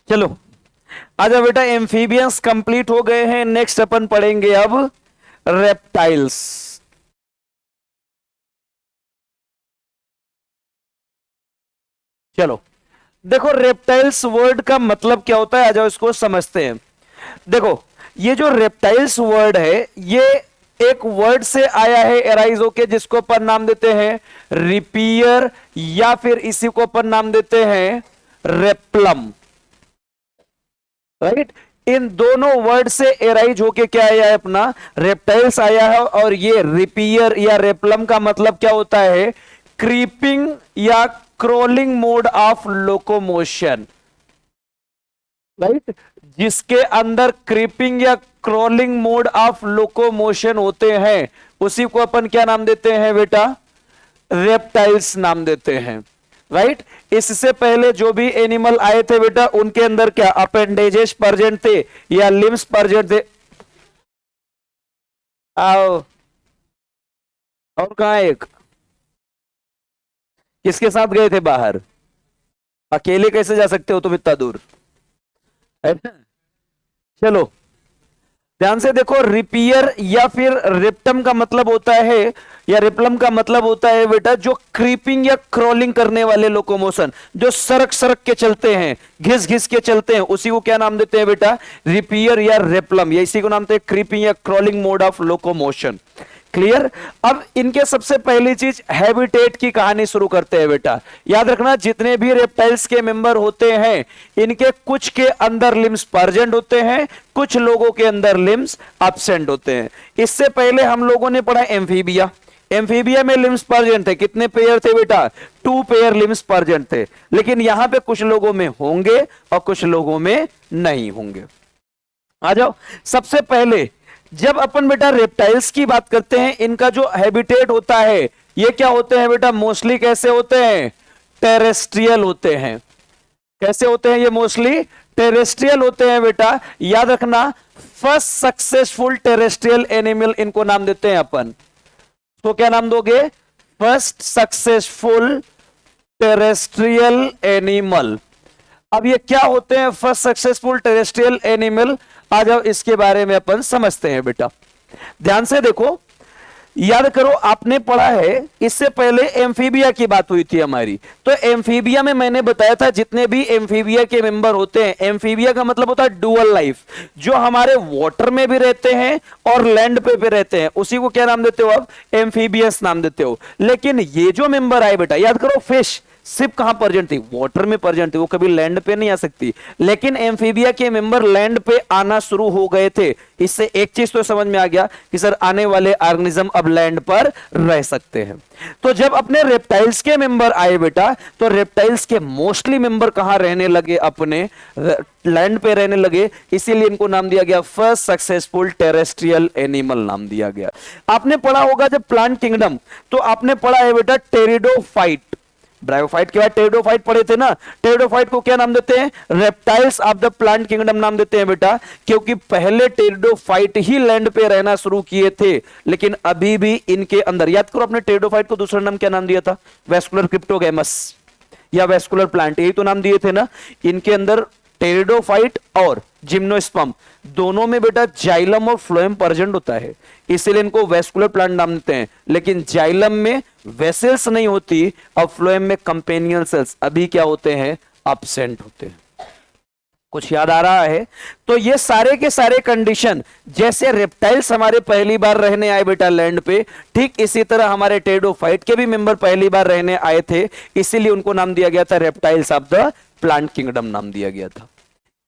चलो आजा बेटा, एम्फीबियंस कंप्लीट हो गए हैं। नेक्स्ट अपन पढ़ेंगे अब रेप्टाइल्स। चलो देखो, रेप्टाइल्स वर्ड का मतलब क्या होता है, आ जाओ इसको समझते हैं। देखो, ये जो रेप्टाइल्स वर्ड है ये एक वर्ड से आया है एराइज होके, जिसको अपन नाम देते हैं रिपियर, या फिर इसी को अपन नाम देते हैं रेप्लम। राइट, इन दोनों वर्ड से एराइज होके क्या आया है, अपना रेप्टाइल्स आया है। और ये रिपियर या रेप्लम का मतलब क्या होता है, क्रीपिंग या crawling mode of locomotion. Right, जिसके अंदर क्रीपिंग या क्रोलिंग मोड ऑफ लोकोमोशन होते हैं, उसी को अपन क्या नाम देते हैं बेटा, रेप्टाइल्स नाम देते हैं। राइट, इससे पहले जो भी एनिमल आए थे बेटा, उनके अंदर क्या अपेंडेजेस प्रेजेंट थे या लिम्स प्रेजेंट थे। आओ, और कहां एक, किसके साथ गए थे बाहर, अकेले कैसे जा सकते हो तुम इतना दूर, है ना? चलो ध्यान से देखो, रिपियर या फिर रिप्टम का मतलब होता है, या रिप्लम का मतलब होता है बेटा, जो क्रीपिंग या क्रॉलिंग करने वाले लोकोमोशन, जो सरक सरक के चलते हैं, घिस घिस के चलते हैं, उसी को क्या नाम देते हैं बेटा, रिपियर या रिप्लम, या इसी को नाम देते हैं क्रीपिंग या crawling mode of locomotion. Clear. अब इनके सबसे पहली चीज हैबिटेट की कहानी शुरू करते हैं बेटा। याद रखना, जितने भी रेप्टाइल्स के मेंबर होते हैं, इनके कुछ के अंदर लिम्स प्रेजेंट होते हैं, कुछ लोगों के अंदर लिम्स एब्सेंट होते हैं। इससे पहले हम लोगों ने पढ़ा एम्फीबिया। एम्फीबिया में लिम्स प्रेजेंट थे, कितने पेयर थे बेटा, 2 पेयर लिम्स प्रेजेंट थे। लेकिन यहां पे कुछ लोगों में होंगे और कुछ लोगों में नहीं होंगे। आ जाओ, सबसे पहले जब अपन बेटा रेप्टाइल्स की बात करते हैं, इनका जो हैबिटेट होता है, ये क्या होते हैं बेटा, मोस्टली कैसे होते हैं, टेरेस्ट्रियल होते हैं। कैसे होते हैं ये, मोस्टली टेरेस्ट्रियल होते हैं बेटा। याद रखना, फर्स्ट सक्सेसफुल टेरेस्ट्रियल एनिमल इनको नाम देते हैं अपन। तो क्या नाम दोगे, फर्स्ट सक्सेसफुल टेरेस्ट्रियल एनिमल। अब ये क्या होते हैं फर्स्ट सक्सेसफुल टेरेस्ट्रियल एनिमल, आ जाओ इसके बारे में अपन समझते हैं बेटा। ध्यान से देखो, याद करो, आपने पढ़ा है इससे पहले एम्फीबिया की बात हुई थी हमारी। तो एम्फीबिया में मैंने बताया था, जितने भी एम्फीबिया के मेंबर होते हैं, एम्फीबिया का मतलब होता है डुअल लाइफ, जो हमारे वाटर में भी रहते हैं और लैंड पे भी रहते हैं, उसी को क्या नाम देते हो, अब एम्फीबियस नाम देते हो। लेकिन ये जो मेंबर आए बेटा, याद करो, फिश सिर्फ कहां प्रेजेंट थी, वाटर में प्रेजेंट थी, वो कभी लैंड पे नहीं आ सकती। लेकिन एम्फीबिया के मेंबर लैंड पे आना शुरू हो गए थे। इससे एक चीज तो समझ में आ गया कि सर आने वाले ऑर्गेनिज्म अब लैंड पर रह सकते हैं। तो जब अपने रेप्टाइल्स के मेंबर आए बेटा, तो रेप्टाइल्स के मोस्टली मेंबर कहां रहने लगे, अपने लैंड पे रहने लगे। इसीलिए इनको नाम दिया गया फर्स्ट सक्सेसफुल टेरेस्ट्रियल एनिमल नाम दिया गया। आपने पढ़ा होगा जब प्लांट किंगडम, तो आपने पढ़ा है बेटा टेरिडोफाइट। ब्रायोफाइट के बाद टेरिडोफाइट पढ़े थे ना। टेरिडोफाइट को क्या नाम देते हैं, reptiles of the plant kingdom नाम देते हैं बेटा, क्योंकि पहले टेरिडोफाइट ही लैंड पे रहना शुरू किए थे। लेकिन अभी भी इनके अंदर, याद करो, अपने टेरिडोफाइट को दूसरा नाम क्या नाम दिया था, वेस्कुलर क्रिप्टोगैमस या वेस्कुलर प्लांट, यही तो नाम दिए थे ना। इनके अंदर टेरिडोफाइट और जिम्नोस्पर्म दोनों में बेटा जाइलम और फ्लोएम प्रेजेंट होता है, इसीलिए इनको वेस्कुलर प्लांट नाम देते हैं। लेकिन जाइलम में वेसल्स नहीं होती और फ्लोएम में कंपेनियन सेल्स अभी क्या होते हैं, एब्सेंट होते हैं। कुछ याद आ रहा है? तो ये सारे के सारे कंडीशन, जैसे रेप्टाइल्स हमारे पहली बार रहने आए बेटा लैंड पे, ठीक इसी तरह हमारे टेरिडोफाइट के भी मेंबर पहली बार रहने आए थे, इसीलिए उनको नाम दिया गया था reptiles of the plant kingdom नाम दिया गया था।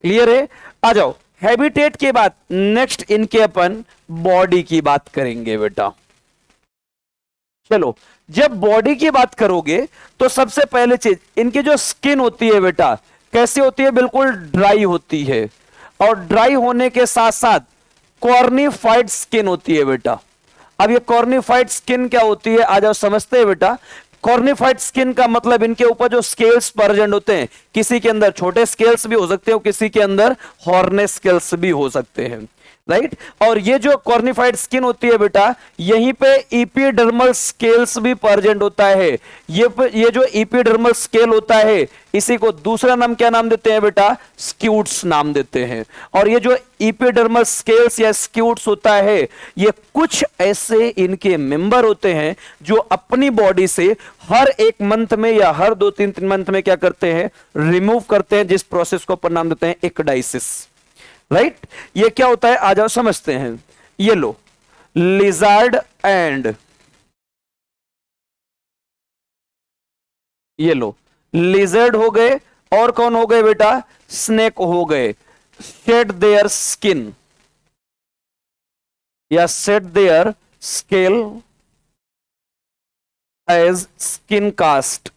क्लियर है? आ जाओ, हैबिटेट के बाद नेक्स्ट इनके अपन बॉडी की बात करेंगे बेटा। चलो, जब बॉडी की बात करोगे तो सबसे पहले चीज, इनकी जो स्किन होती है बेटा, कैसी होती है, बिल्कुल ड्राई होती है। और ड्राई होने के साथ साथ कॉर्निफाइड स्किन होती है बेटा। अब ये कॉर्निफाइड स्किन क्या होती है, आ जाओ समझते हैं बेटा। कॉर्निफाइड स्किन का मतलब इनके ऊपर जो स्केल्स प्रेजेंट होते हैं, किसी के अंदर छोटे स्केल्स भी हो सकते हैं, किसी के अंदर हॉर्नेस स्केल्स भी हो सकते हैं, राइट। और ये जो कॉर्निफाइड स्किन होती है बेटा, यहीं पे इपीडर्मल स्केल्स भी प्रेजेंट होता है। ये जो इपीडर्मल स्केल होता है, इसी को दूसरा नाम क्या नाम देते हैं बेटा? स्क्यूट्स नाम देते हैं। और ये जो इपीडर्मल स्केल्स या स्क्यूट्स होता है, ये कुछ ऐसे इनके मेंबर होते हैं जो अपनी बॉडी से हर एक मंथ में या हर 2-3 मंथ में क्या करते हैं? रिमूव करते हैं, जिस प्रोसेस को अपन नाम देते हैं एक्डाइसिस, राइट। ये क्या होता है, आ जाओ समझते हैं। ये लो, लिजार्ड एंड, ये लो लिजर्ड हो गए, और कौन हो गए बेटा? स्नेक हो गए। शेड देयर स्किन या shed their scale as skin cast,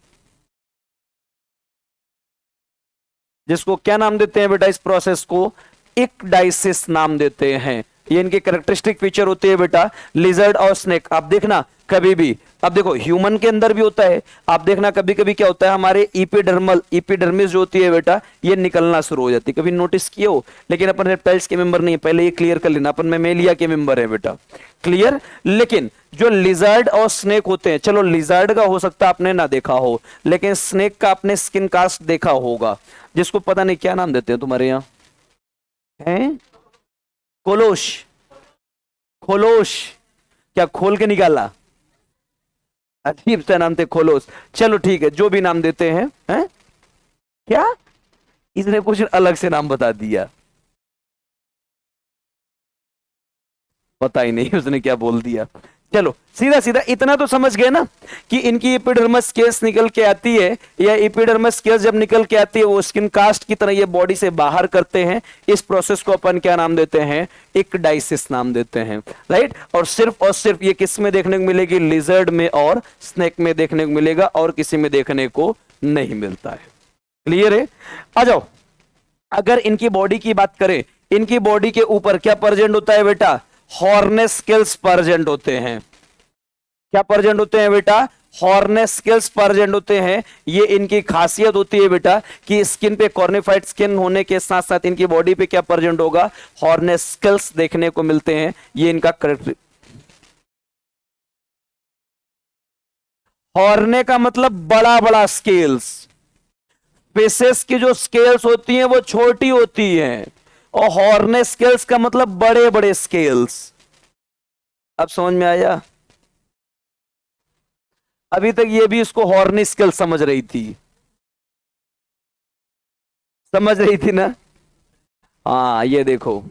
जिसको क्या नाम देते हैं बेटा? इस प्रोसेस को एक्डाइसिस नाम देते हैं। ये इनके कैरेक्टरिस्टिक फीचर होते हैं बेटा, लिजर्ड और स्नेक। आप देखना कभी भी, अब देखो ह्यूमन के अंदर भी होता है, आप देखना कभी कभी क्या होता है, हमारे इपिडर्मिस जो होती है बेटा, ये निकलना शुरू हो जाती है। कभी नोटिस किए हो? लेकिन अपन रेप्टाइल्स के मेंबर नहीं है, पहले ये क्लियर कर लेना, अपन मेमेलिया के मेंबर है बेटा, क्लियर। लेकिन जो लिजर्ड और स्नेक होते हैं, चलो लिजर्ड का हो सकता है आपने ना देखा हो, लेकिन स्नेक का आपने स्किन कास्ट देखा होगा, जिसको पता नहीं क्या नाम देते हैं तुम्हारे यहाँ, हैं? कोलोश। खोलोश, क्या खोल के निकाला? अजीब सा नाम थे, खोलोस। चलो ठीक है, जो भी नाम देते हैं, हैं? क्या इसने कुछ अलग से नाम बता दिया, पता ही नहीं उसने क्या बोल दिया। चलो सीधा सीधा इतना तो समझ गए ना कि इनकी एपिडर्मस स्केल्स निकल के आती है, या एपिडर्मस स्केल्स जब निकल के आती है वो स्किन कास्ट की तरह ये बॉडी से बाहर करते हैं। इस प्रोसेस को अपन क्या नाम देते हैं? एक्डाइसिस नाम देते हैं, राइट। और सिर्फ ये किस में देखने को मिलेगी? लिजर्ड में और स्नेक में देखने को मिलेगा, और किसी में देखने को नहीं मिलता है। क्लियर है? आ जाओ, अगर इनकी बॉडी की बात करें, इनकी बॉडी के ऊपर क्या प्रेजेंट होता है बेटा? हॉर्नेस स्केल्स प्रेजेंट होते हैं। क्या प्रेजेंट होते हैं बेटा? हॉर्नेस स्केल्स प्रेजेंट होते हैं। ये इनकी खासियत होती है बेटा कि स्किन पे कॉर्निफाइड स्किन होने के साथ साथ इनकी बॉडी पे क्या प्रेजेंट होगा? हॉर्नेस स्केल्स देखने को मिलते हैं। ये इनका करेक्ट, हॉर्ने का मतलब बड़ा बड़ा स्केल्स। फिशेस की जो स्केल्स होती हैं वो छोटी होती हैं, और हॉर्ने स्केल्स का मतलब बड़े बड़े स्केल्स। अब समझ में आया? अभी तक ये भी इसको हॉर्नी स्केल समझ रही थी, समझ रही थी ना? हाँ ये देखो,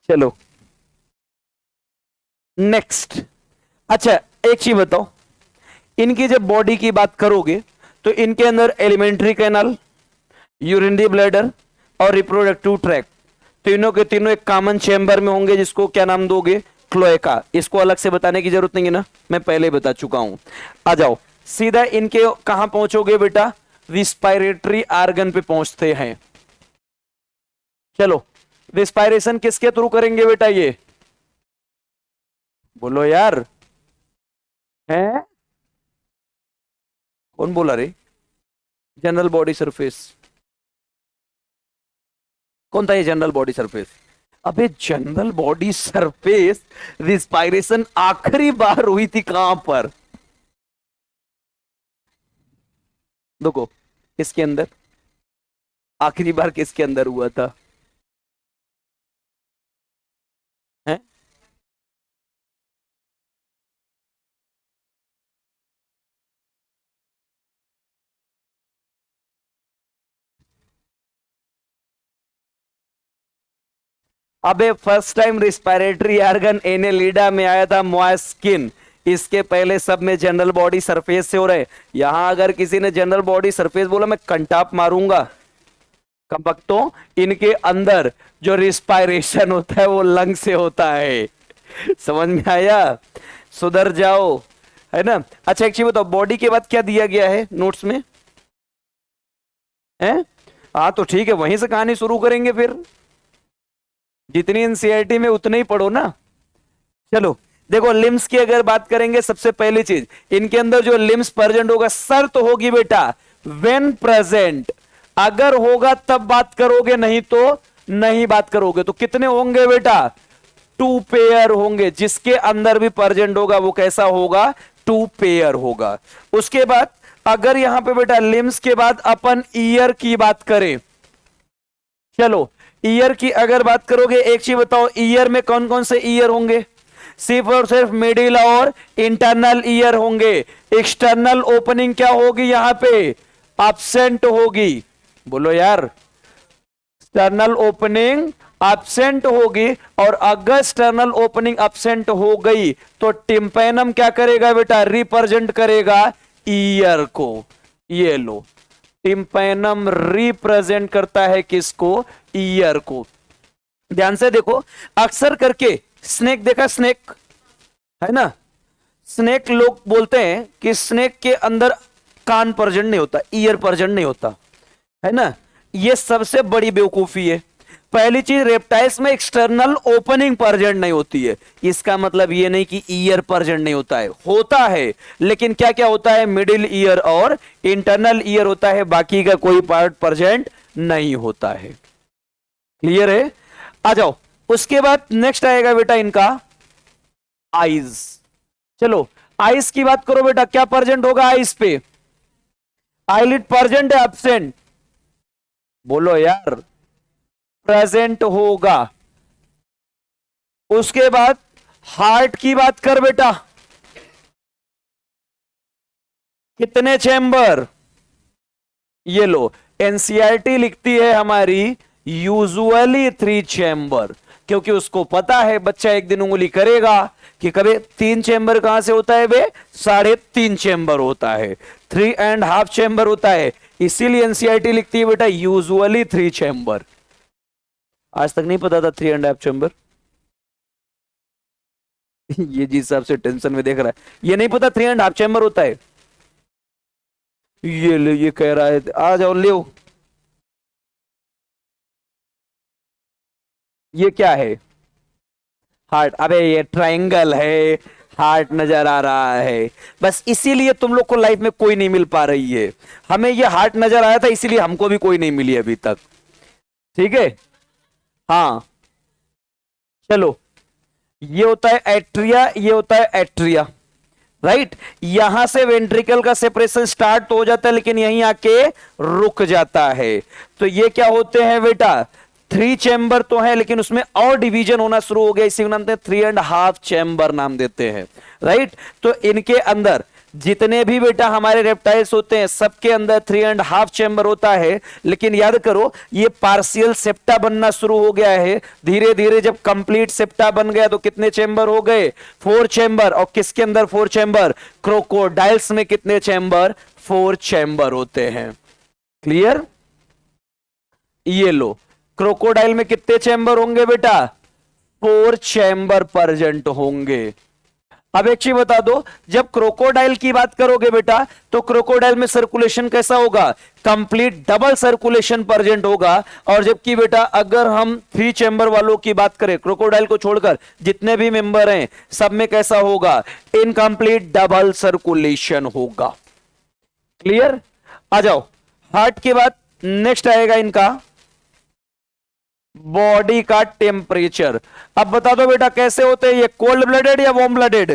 चलो नेक्स्ट। अच्छा एक चीज बताओ, इनकी जब बॉडी की बात करोगे तो इनके अंदर एलिमेंट्री कैनाल, यूरिनरी ब्लैडर और रिप्रोडक्टिव ट्रैक, तीनों के तीनों एक कॉमन चेंबर में होंगे, जिसको क्या नाम दोगे? क्लोएका। इसको अलग से बताने की जरूरत नहीं है ना, मैं पहले ही बता चुका हूं। आ जाओ सीधा इनके कहां पहुंचोगे बेटा? रिस्पायरेटरी आर्गन पे पहुंचते हैं। चलो रिस्पायरेशन किसके थ्रू करेंगे बेटा? ये बोलो यार, हैं? कौन बोला रे? General body surface. कौन था ये जनरल बॉडी सरफेस? अबे जनरल बॉडी सरफेस रिस्पायरेशन आखिरी बार हुई थी कहां पर? देखो इसके अंदर आखिरी बार किसके अंदर हुआ था? है? अबे first time respiratory organ Annelida में आया था मॉइस्ट स्किन। इसके पहले सब में जनरल बॉडी सरफेस से हो रहे। यहां अगर किसी ने जनरल बॉडी सरफेस बोला, मैं कंटाप मारूंगा। कमबख्तों, इनके अंदर जो रिस्पायरेशन होता है वो लंग से होता है। समझ में आया? सुधर जाओ, है ना? अच्छा एक चीज बताओ, बॉडी के बाद क्या दिया गया है नोट्स में? है? हाँ तो ठीक है, वहीं से कहानी शुरू करेंगे फिर। जितनी एनसीईआरटी में उतने ही पढ़ो ना। चलो देखो, लिम्स की अगर बात करेंगे, सबसे पहली चीज इनके अंदर जो लिम्स प्रेजेंट होगा, सर तो होगी बेटा, व्हेन प्रेजेंट, अगर होगा तब बात करोगे, नहीं तो नहीं बात करोगे। तो कितने होंगे बेटा? 2 पेयर होंगे। जिसके अंदर भी प्रेजेंट होगा वो कैसा होगा? 2 पेयर होगा। उसके बाद अगर यहां पे बेटा लिम्स के बाद अपन ईयर की बात करें, चलो ईयर की अगर बात करोगे, एक चीज बताओ, ईयर में कौन कौन से ईयर होंगे? सिर्फ और सिर्फ मिडिल और इंटरनल ईयर होंगे। एक्सटर्नल ओपनिंग क्या होगी यहां पे? एब्सेंट होगी। बोलो यार, एक्सटर्नल ओपनिंग एब्सेंट होगी। और अगर एक्सटर्नल ओपनिंग एब्सेंट हो गई तो टिम्पैनम क्या करेगा बेटा? रिप्रेजेंट करेगा ईयर को। ये लो, टिम्पैनम रिप्रेजेंट करता है किसको? ईयर को। ध्यान से देखो, अक्सर करके स्नेक देखा, स्नेक है ना, स्नेक लोग बोलते हैं कि स्नेक के अंदर कान प्रेजेंट नहीं होता, ईयर प्रेजेंट नहीं होता, है ना। ये सबसे बड़ी बेवकूफी है। पहली चीज, रेप्टाइल्स में एक्सटर्नल ओपनिंग प्रेजेंट नहीं होती है। इसका मतलब ये नहीं कि ईयर प्रेजेंट नहीं होता है, होता है, लेकिन क्या क्या होता है? मिडिल ईयर और इंटरनल ईयर होता है, बाकी का कोई पार्ट प्रेजेंट नहीं होता है। क्लियर है? आ जाओ, उसके बाद नेक्स्ट आएगा बेटा इनका आईज। चलो आईज की बात करो बेटा, क्या प्रेजेंट होगा आईज पे? आईलिड प्रेजेंट है एब्सेंट? बोलो यार, प्रेजेंट होगा। उसके बाद हार्ट की बात कर बेटा, कितने चैम्बर? ये लो, एनसीईआरटी लिखती है हमारी यूजुअली 3 चैम्बर, क्योंकि उसको पता है बच्चा एक दिन उंगली करेगा कि कभी 3 चैम्बर कहां से होता है बे? 3.5 चैम्बर होता है, 3.5 चैम्बर होता है। इसीलिए एनसीईआरटी लिखती है बेटा यूजुअली 3 चैम्बर। आज तक नहीं पता था 3.5 चैम्बर? ये जिस हिसाब से टेंशन में देख रहा है, ये नहीं पता 3.5 चैम्बर होता है। ये ले, ये कह रहा है आ जाओ ले। ये क्या है? हार्ट। अबे ये ट्रायंगल है, हार्ट नजर आ रहा है। बस इसीलिए तुम लोग को लाइफ में कोई नहीं मिल पा रही है। हमें ये हार्ट नजर आया था, इसीलिए हमको भी कोई नहीं मिली अभी तक। ठीक है, हाँ। चलो, ये होता है एट्रिया, ये होता है एट्रिया, राइट। यहां से वेंट्रिकल का सेपरेशन स्टार्ट तो हो जाता है, लेकिन यहीं आके रुक जाता है। तो ये क्या होते हैं बेटा? 3 चैम्बर तो है, लेकिन उसमें और डिवीजन होना शुरू हो गया, इसी को नाम देते हैं 3.5 चैम्बर नाम देते हैं, राइट। तो इनके अंदर जितने भी बेटा हमारे रेप्टाइल्स होते हैं, सबके अंदर 3.5 चैम्बर होता है। लेकिन याद करो, ये पार्शियल सेप्टा बनना शुरू हो गया है। धीरे धीरे जब कंप्लीट सेप्टा बन गया तो कितने चैम्बर हो गए? 4 चैम्बर। और किसके अंदर 4 चैम्बर? क्रोकोडाइल्स में कितने चैम्बर? 4 चैम्बर होते हैं। क्लियर? ये लो, क्रोकोडाइल में कितने चैम्बर होंगे बेटा? 4 चैम्बर प्रेजेंट होंगे। अब एक चीज बता दो, जब क्रोकोडाइल की बात करोगे बेटा, तो क्रोकोडाइल में सर्कुलेशन कैसा होगा? कंप्लीट डबल सर्कुलेशन प्रेजेंट होगा। और जबकि बेटा अगर हम 3 चैम्बर वालों की बात करें, क्रोकोडाइल को छोड़कर जितने भी मेंबर हैं, सब में कैसा होगा? इनकंप्लीट डबल सर्कुलेशन होगा। क्लियर? आ जाओ, हार्ट के बाद नेक्स्ट आएगा इनका बॉडी का टेम्परेचर। अब बता दो बेटा कैसे होते हैं ये, कोल्ड ब्लडेड या वार्म ब्लडेड?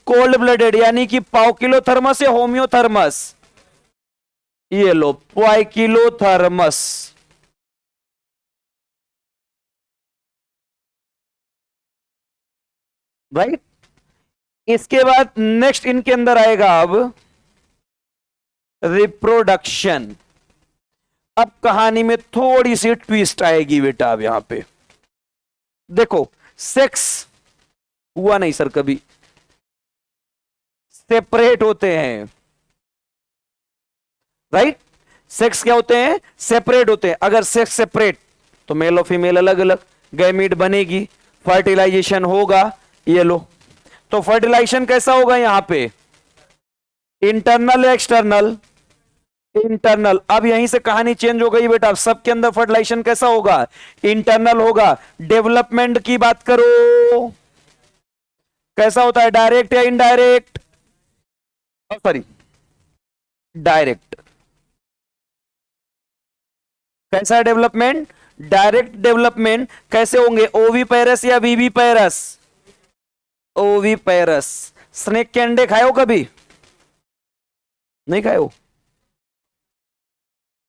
कोल्ड ब्लडेड, यानी कि पाइकिलोथर्मस या होम्योथर्मस? ये लो, पाइकिलोथर्मस, राइट। इसके बाद नेक्स्ट इनके अंदर आएगा अब रिप्रोडक्शन। अब कहानी में थोड़ी सी ट्विस्ट आएगी बेटा। अब यहां पे देखो, सेक्स हुआ नहीं सर कभी, सेपरेट होते हैं, राइट। सेक्स क्या होते हैं? सेपरेट होते हैं। अगर सेक्स सेपरेट तो मेल और फीमेल अलग अलग, गैमीट बनेगी, फर्टिलाइजेशन होगा। ये लो, तो फर्टिलाइजेशन कैसा होगा यहां पे? इंटरनल या एक्सटर्नल? इंटरनल। अब यहीं से कहानी चेंज हो गई बेटा, सबके अंदर फर्टिलाइजेशन कैसा होगा? इंटरनल होगा। डेवलपमेंट की बात करो, कैसा होता है? डायरेक्ट या इनडायरेक्ट? Sorry, direct. कैसा डेवलपमेंट? Direct development. कैसे होंगे? ओवी पैरस या वीवी पैरस? ओवी पैरस। स्नेक के अंडे खाए हो कभी? नहीं खाए हो?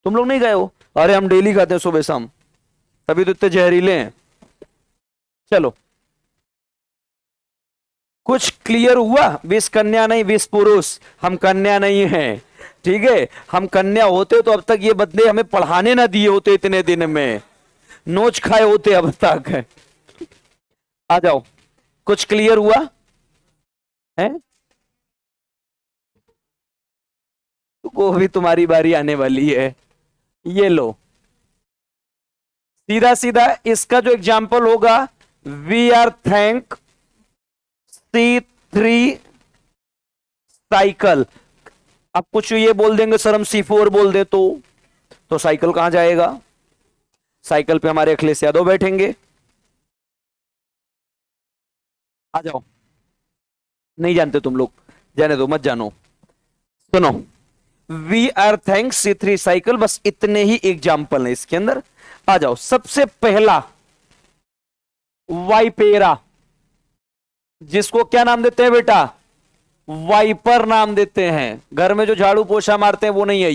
तुम लोग नहीं खाए हो? अरे हम डेली खाते हैं सुबह शाम, तभी तो इतने जहरीले हैं। चलो, कुछ क्लियर हुआ? 20 कन्या नहीं 20 पुरुष, हम कन्या नहीं हैं, ठीक है? हम कन्या होते तो अब तक ये बदले हमें पढ़ाने ना दिए होते, इतने दिन में नोच खाए होते अब तक। आ जाओ, कुछ क्लियर हुआ है? वो भी तुम्हारी बारी आने वाली है। ये लो, सीधा सीधा इसका जो एग्जाम्पल होगा, we are thank C3 cycle. अब कुछ ये बोल देंगे सर हम C4 बोल दे तो साइकिल कहां जाएगा? साइकिल पे हमारे अखिलेश यादव बैठेंगे। आ जाओ, नहीं जानते तुम लोग, जाने दो, मत जानो। सुनो, we are thanks C3 cycle, बस इतने ही एग्जाम्पल है इसके अंदर। आ जाओ, सबसे पहला वाइपेरा, जिसको क्या नाम देते हैं बेटा? वाइपर नाम देते हैं। घर में जो झाड़ू पोछा मारते हैं वो नहीं है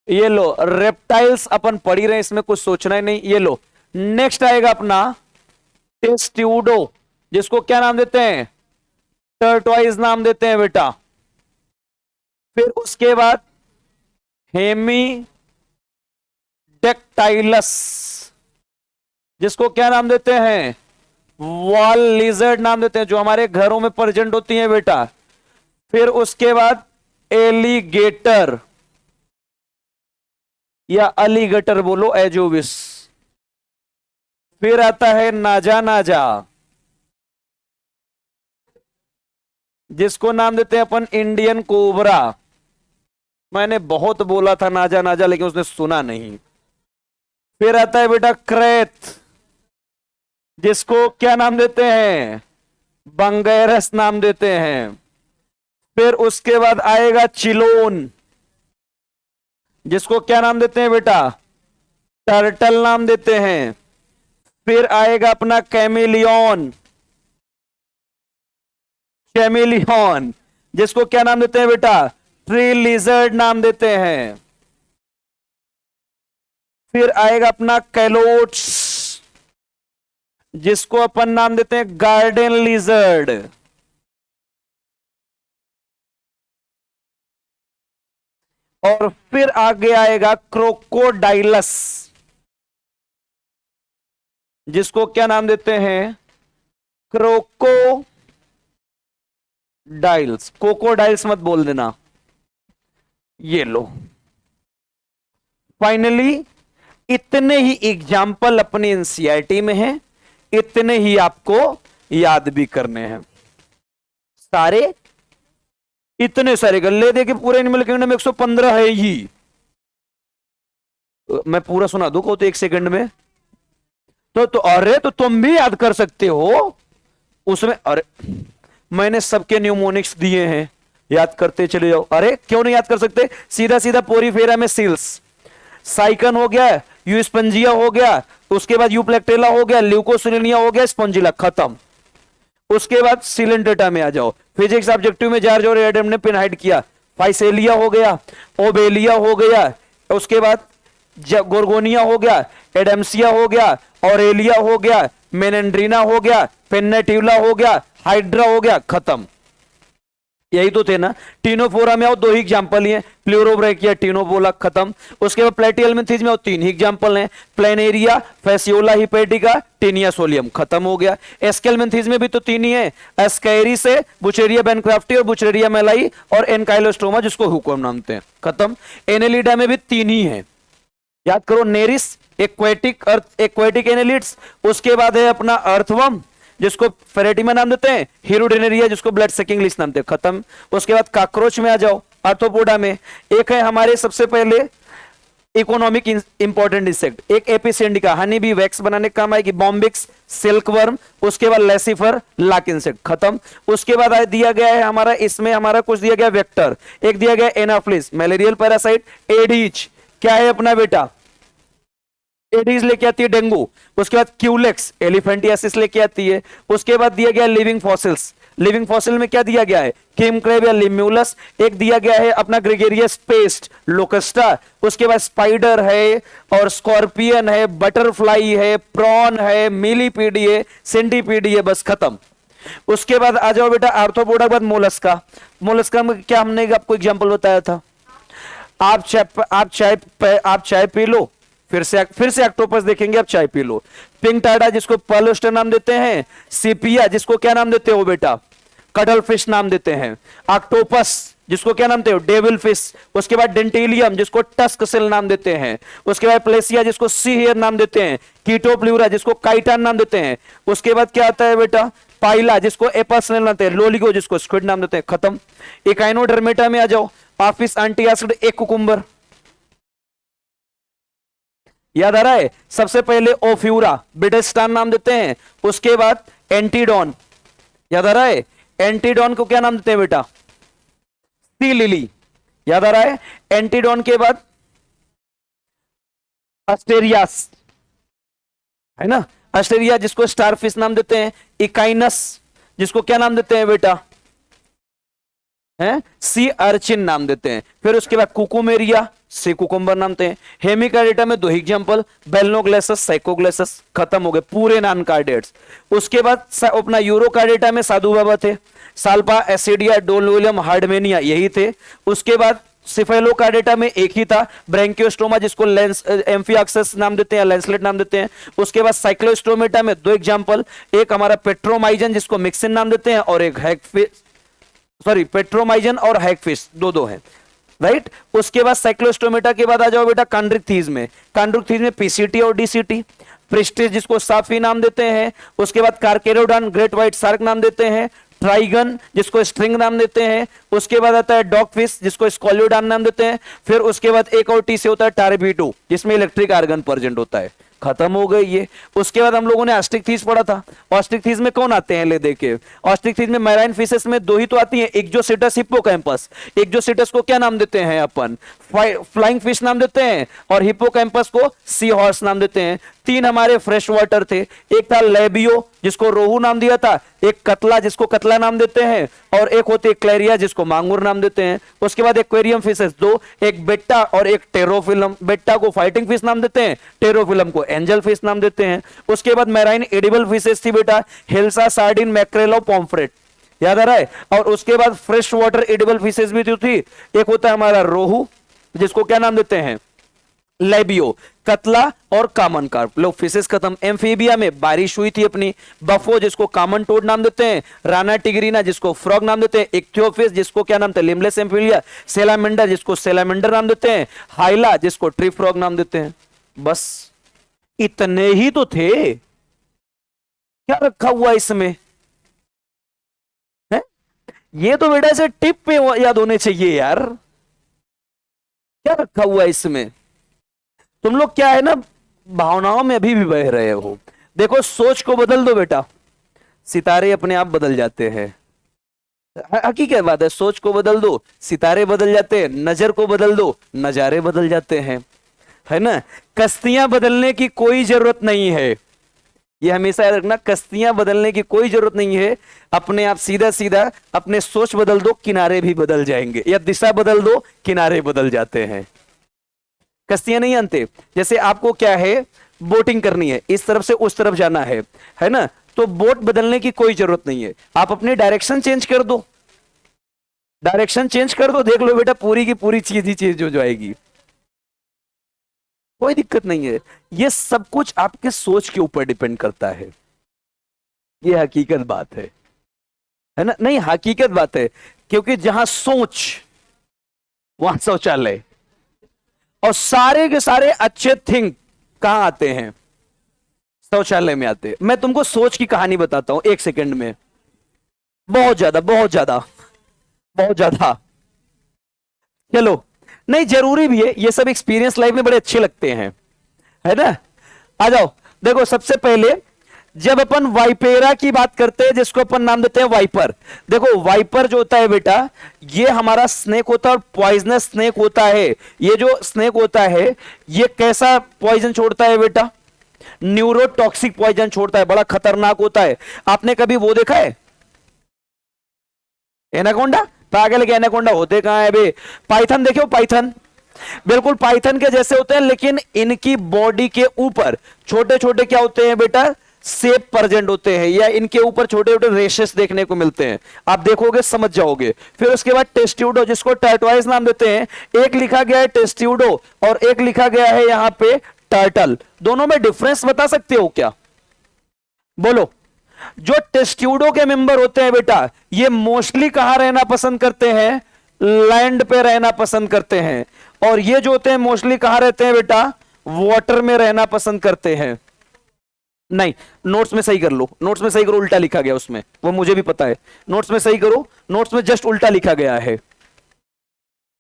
ये लो। रेप्टाइल्स अपन पढ़ ही रहे हैं, इसमें कुछ सोचना ही नहीं। ये लो, नेक्स्ट आएगा अपना टेस्ट्यूडो, जिसको क्या नाम देते हैं? टर्टवाइज नाम देते हैं बेटा। फिर उसके बाद हेमी डेक्टाइलस, जिसको क्या नाम देते हैं? वॉल लिजर्ड नाम देते हैं, जो हमारे घरों में प्रेजेंट होती हैं बेटा। फिर उसके बाद एलिगेटर या अलीगेटर बोलो, एजोविस। फिर आता है नाजा नाजा, जिसको नाम देते हैं अपन इंडियन कोबरा। मैंने बहुत बोला था नाजा नाजा, लेकिन उसने सुना नहीं। फिर आता है बेटा क्रेत, जिसको क्या नाम देते हैं? बंगैरस नाम देते हैं। फिर उसके बाद आएगा चिलोन, जिसको क्या नाम देते हैं बेटा? टर्टल नाम देते हैं। फिर आएगा अपना कैमिलियन, कैमिलियन, जिसको क्या नाम देते हैं बेटा? ट्री लिजर्ड नाम देते हैं। फिर आएगा अपना कैलोट्स, जिसको अपन नाम देते हैं गार्डन लिजर्ड। और फिर आगे आएगा क्रोकोडाइलस, जिसको क्या नाम देते हैं? क्रोकोडाइल्स। कोकोडाइल्स मत बोल देना। ये लो, फाइनली इतने ही एग्जाम्पल अपनी एनसीईआरटी में हैं, इतने ही आपको याद भी करने हैं। सारे इतने सारे गल्ले दे के पूरे एनिमल किंगडम 115 है ही। मैं पूरा सुना दूं को तो 1 सेकंड में? तो अरे तो तुम भी याद कर सकते हो उसमें। अरे मैंने सबके न्यूमोनिक्स दिए हैं, याद करते चले जाओ। अरे क्यों नहीं याद कर सकते? सीधा सीधा पोरीफेरा में सील्स, साइकन हो गया, यूस्पंजिया हो गया, उसके बाद यूप्लेक्टेला हो गया, ल्यूकोसिलिनिया हो गया, स्पॉन्जिला, खत्म। उसके बाद सिलेंटेटा में आ जाओ। फिजिक्स ऑब्जेक्टिव में जॉर्ज और एडम ने पिनहाइड किया। फाइसेलिया हो गया, ओबेलिया हो गया, उसके बाद गोर्गोनिया हो गया, एडम्सिया हो गया, ऑरेलिया हो गया, मेनेंड्रीना हो गया, पेन्नेट्यूला हो गया, हाइड्रा हो गया, खत्म। यही तो थे ना। टीनोफोरा में आओ, 2 ही एग्जांपल ही हैं, प्लूरोब्रैकिया, टीनोपोला, खत्म। उसके बाद प्लेटियलमेंथीज में आओ, 3 ही एग्जांपल हैं, planaria, Fasciola hepatica, Taenia solium, खत्म हो गया। एस्केलमेंथीज में भी तो 3 ही है, एस्कैरी से बुचेरिया बेनक्राफ्टी और बुचेरिया मेलाई और एनकाइलोस्टोमा, जिसको हुकम नामते हैं, खत्म। एनेलिडा में भी 3 ही है, याद करो। नेरिस एक्वेटिक अर्थ, एक्वेटिक एनेलिड्स। उसके बाद है अपना अर्थवर्म, जिसको फेरेटिमा नाम देते हैं, हीरोडेनेरिया, जिसको ब्लड सकिंग लिस्ट नाम देते हैं, खत्म। उसके बाद कॉकरोच में आ जाओ, आर्थ्रोपोडा में। एक है हमारे सबसे पहले इकोनॉमिक इंपॉर्टेंट इंसेक्ट, एक एपिसेंडिका, हनी बी वैक्स बनाने काम आएगी, बॉम्बिक्स, सिल्कवर्म, उसके बाद लेसिफर, लाक इंसेक्ट, खत्म। उसके बाद दिया गया है हमारा, इसमें हमारा कुछ दिया गया वेक्टर, एक दिया गया एनाफ्लिस, मलेरियल पैरासाइट, एडिच, क्या है अपना बेटा, एडीज लेके आती है डेंगू, उसके बाद क्यूलेक्स एलिफेंटियासिस लेके आती है, उसके बाद दिया गया लिविंग फॉसिल्स, लिविंग फॉसिल में क्या दिया गया है, किम क्रैब या लिम्यूलस, एक दिया गया है अपना ग्रेगेरियस पेस्ट लोकस्टा, उसके बाद स्पाइडर है और स्कॉर्पियन है, बटरफ्लाई है, प्रॉन है, मिलीपीडी है, सेंटीपीडी है, बस खत्म। उसके बाद आ जाओ बेटा आर्थ्रोपोडा के बाद मोलस्का, मोलस्का में क्या हमने आपको एग्जांपल बताया था, आप चाय पी लो, फिर से ऑक्टोपस देखेंगे, आप चाय पी लो, पिंक टाइडा जिसको पर्ल ऑयस्टर नाम देते हैं, सीपिया जिसको क्या नाम देते हो बेटा, कटल फिश नाम देते हैं, ऑक्टोपस जिसको क्या नाम देते हो, डेविल फिश, उसके बाद डेंटेलियम जिसको टस्क सेल नाम देते हैं, उसके बाद प्लेसिया जिसको सी हेयर नाम देते हैं, कीटोप्ल्यूरा जिसको काइटान नाम देते हैं, उसके बाद क्या आता है बेटा, पाइला जिसको एपस नाम देते हैं, लोलिगो जिसको स्क्विड नाम देते हैं, खत्म। इकाइनोडर्मेटा में आ जाओ, पाफिस एंटीआसिड एक कुकुम्बर, याद आ रहा है, सबसे पहले ओफ्यूरा बिडेस्टान नाम देते हैं, उसके बाद एंटीडॉन, याद आ रहा है, एंटीडॉन को क्या नाम देते हैं बेटा, सी लिली, याद आ रहा है, एंटीडॉन के बाद अस्टेरियास है ना, अस्टेरिया जिसको स्टारफिश नाम देते हैं, इकाइनस जिसको क्या नाम देते हैं बेटा, हैं सी अर्चिन नाम देते हैं, फिर उसके बाद कुकुमेरिया सी कुकुम्बर नाम देते हैं, हेमिकार्डेटा में दो एग्जांपल, बेलनोग्लेसस साइकोग्लेसस, खत्म हो गए पूरे नॉन कार्डेट्स। उसके बाद अपना यूरोकार्डेटा में साधु बाबा थे, साल्पा एसिडिया डोलोलियम हार्डमेनिया यही थे। उसके बाद सिफेलोकार्डेटा में एक ही था, ब्रैंकियोस्टोमा जिसको लेंस एम्फियाक्सिस नाम देते हैं, लेंसलेट नाम देते हैं। उसके बाद साइक्लोस्टोमेटा में दो एग्जांपल, एक हमारा पेट्रोमाइजन जिसको मिक्सिन नाम देते हैं और एक हैगफिश, सॉरी पेट्रोमाइजन और हैगफिश दो हैं, राइट। उसके बाद साइक्लोस्टोमेटा के बाद आ जाओ बेटा कांड्रिकथीज में, कांड्रिकथीज में पीसीटी और डीसीटी, प्रिस्टिस जिसको साफी नाम देते हैं, उसके बाद कार्केरोडन ग्रेट व्हाइट शार्क नाम देते हैं, ट्राइगन जिसको स्ट्रिंग नाम देते हैं, उसके बाद आता है डॉग फिश जिसको स्कॉलियोडान नाम देते हैं, फिर उसके बाद एक और टी से होता है टारबीटो जिसमें इलेक्ट्रिक आर्गन प्रेजेंट होता है, खत्म हो गई ये। उसके बाद हम लोगों ने ऑस्ट्रिक थीस पढ़ा था, ऑस्ट्रिक थीस में कौन आते हैं ले देखे, ऑस्ट्रिक थीस में मैराइन फिशेस में दो ही तो आती हैं, इक्जोसिटस हिप्पोकैम्पस, इक्जोसिटस को क्या नाम देते हैं अपन, फ्लाइंग फिश नाम देते हैं, और हिप्पोकैम्पस को सी हॉर्स नाम देते हैं। तीन हमारे फ्रेश वाटर थे, एक था लेबियो जिसको रोहू नाम दिया था, एक कतला जिसको कतला नाम देते हैं, और एक होती है क्लेरिया जिसको मांगुर नाम देते हैं। उसके बाद एक्वेरियम फिशेस दो, एक बेट्टा और एक टेरोफिलम, बेट्टा को फाइटिंग फिश नाम देते हैं, टेरोफिलम को एंजल फिश नाम देते हैं। उसके बाद मैराइन एडिबल फिशेस थी बेटा, हिल्सा सार्डिन मैक्रेल और पॉम्फ्रेट, याद आ रहा है। और उसके बाद फ्रेश वाटर एडिबल फिशेस भी थी, एक होता है हमारा रोहू जिसको क्या नाम देते हैं, लेबियो, कतला और कॉमन कार्प। लो फिशेस खत्म। एम्फीबिया में बारिश हुई थी अपनी, बफो जिसको कॉमन टोड नाम देते हैं, राना टिगरीना जिसको फ्रॉग नाम देते हैं, इक्थियोफिस जिसको क्या नाम था, लिमलेस एम्फिलिया, सेलामेंडर जिसको सेलामेंडर नाम देते हैं, हाइला जिसको ट्री फ्रॉग नाम देते हैं। बस इतने ही तो थे, क्या रखा हुआ इसमें है? ये तो बेटा से टिप पे याद होने चाहिए यार, क्या रखा हुआ इसमें। तुम लोग क्या है ना, भावनाओं में अभी भी बह रहे हो। देखो सोच को बदल दो बेटा, सितारे अपने आप बदल जाते हैं, हकीकत बात है। सोच को बदल दो, सितारे बदल जाते हैं, नजर को बदल दो, नजारे बदल जाते हैं, है ना। कश्तियां बदलने की कोई जरूरत नहीं है, ये हमेशा याद रखना, कश्तियां बदलने की कोई जरूरत नहीं है। अपने आप सीधा सीधा अपने सोच बदल दो, किनारे भी बदल जाएंगे, या दिशा बदल दो, किनारे बदल जाते हैं। कश्तियां नहीं आनते, जैसे आपको क्या है, बोटिंग करनी है, इस तरफ से उस तरफ जाना है ना, तो बोट बदलने की कोई जरूरत नहीं है, आप अपनी डायरेक्शन चेंज कर दो, डायरेक्शन चेंज कर दो, देख लो बेटा पूरी की पूरी चीज ही चेंज हो जाएगी, कोई दिक्कत नहीं है। ये सब कुछ आपके सोच के ऊपर डिपेंड करता है, ये हकीकत बात है ना, नहीं हकीकत बात है, क्योंकि जहां सोच वहां शौचालय, और सारे के सारे अच्छे थिंग कहां आते हैं, शौचालय में आते हैं। मैं तुमको सोच की कहानी बताता हूं एक सेकंड में, बहुत ज्यादा बहुत ज्यादा बहुत ज्यादा, चलो नहीं जरूरी भी है, ये सब एक्सपीरियंस लाइफ में बड़े अच्छे लगते हैं, है ना। आ जाओ, देखो सबसे पहले जब अपन वाइपेरा की बात करते हैं, जिसको अपन नाम देते हैं वाइपर, देखो वाइपर जो होता है बेटा, ये हमारा स्नेक होता है और पॉइजनस स्नेक होता है। ये जो स्नेक होता है ये कैसा पॉइजन छोड़ता है बेटा? न्यूरोटॉक्सिक पॉइजन छोड़ता है, बड़ा खतरनाक होता है। आपने कभी वो देखा है एनाकोंडा? पागल के एनाकोंडा होते कहां है बे? पाइथन देखे हो? पाइथन बिल्कुल पाइथन के जैसे होते हैं, लेकिन इनकी बॉडी के ऊपर छोटे छोटे क्या होते हैं बेटा? सेप प्रेजेंट होते हैं, या इनके ऊपर छोटे छोटे रेशेस देखने को मिलते हैं। आप देखोगे समझ जाओगे। फिर उसके बाद टेस्ट्यूडो, जिसको टर्टवाइज नाम देते हैं। एक लिखा गया है टेस्ट्यूडो और एक लिखा गया है यहां पे टर्टल। दोनों में डिफरेंस बता सकते हो क्या? बोलो। जो टेस्ट्यूडो के मेंबर होते हैं बेटा, ये मोस्टली कहां रहना पसंद करते हैं? लैंड पे रहना पसंद करते हैं। और ये जो होते हैं मोस्टली कहां रहते हैं बेटा? वाटर में रहना पसंद करते हैं। नहीं, नोट्स में सही कर लो, नोट्स में सही करो, उल्टा लिखा गया उसमें, वो मुझे भी पता है। नोट्स में सही करो, नोट्स में जस्ट उल्टा लिखा गया है,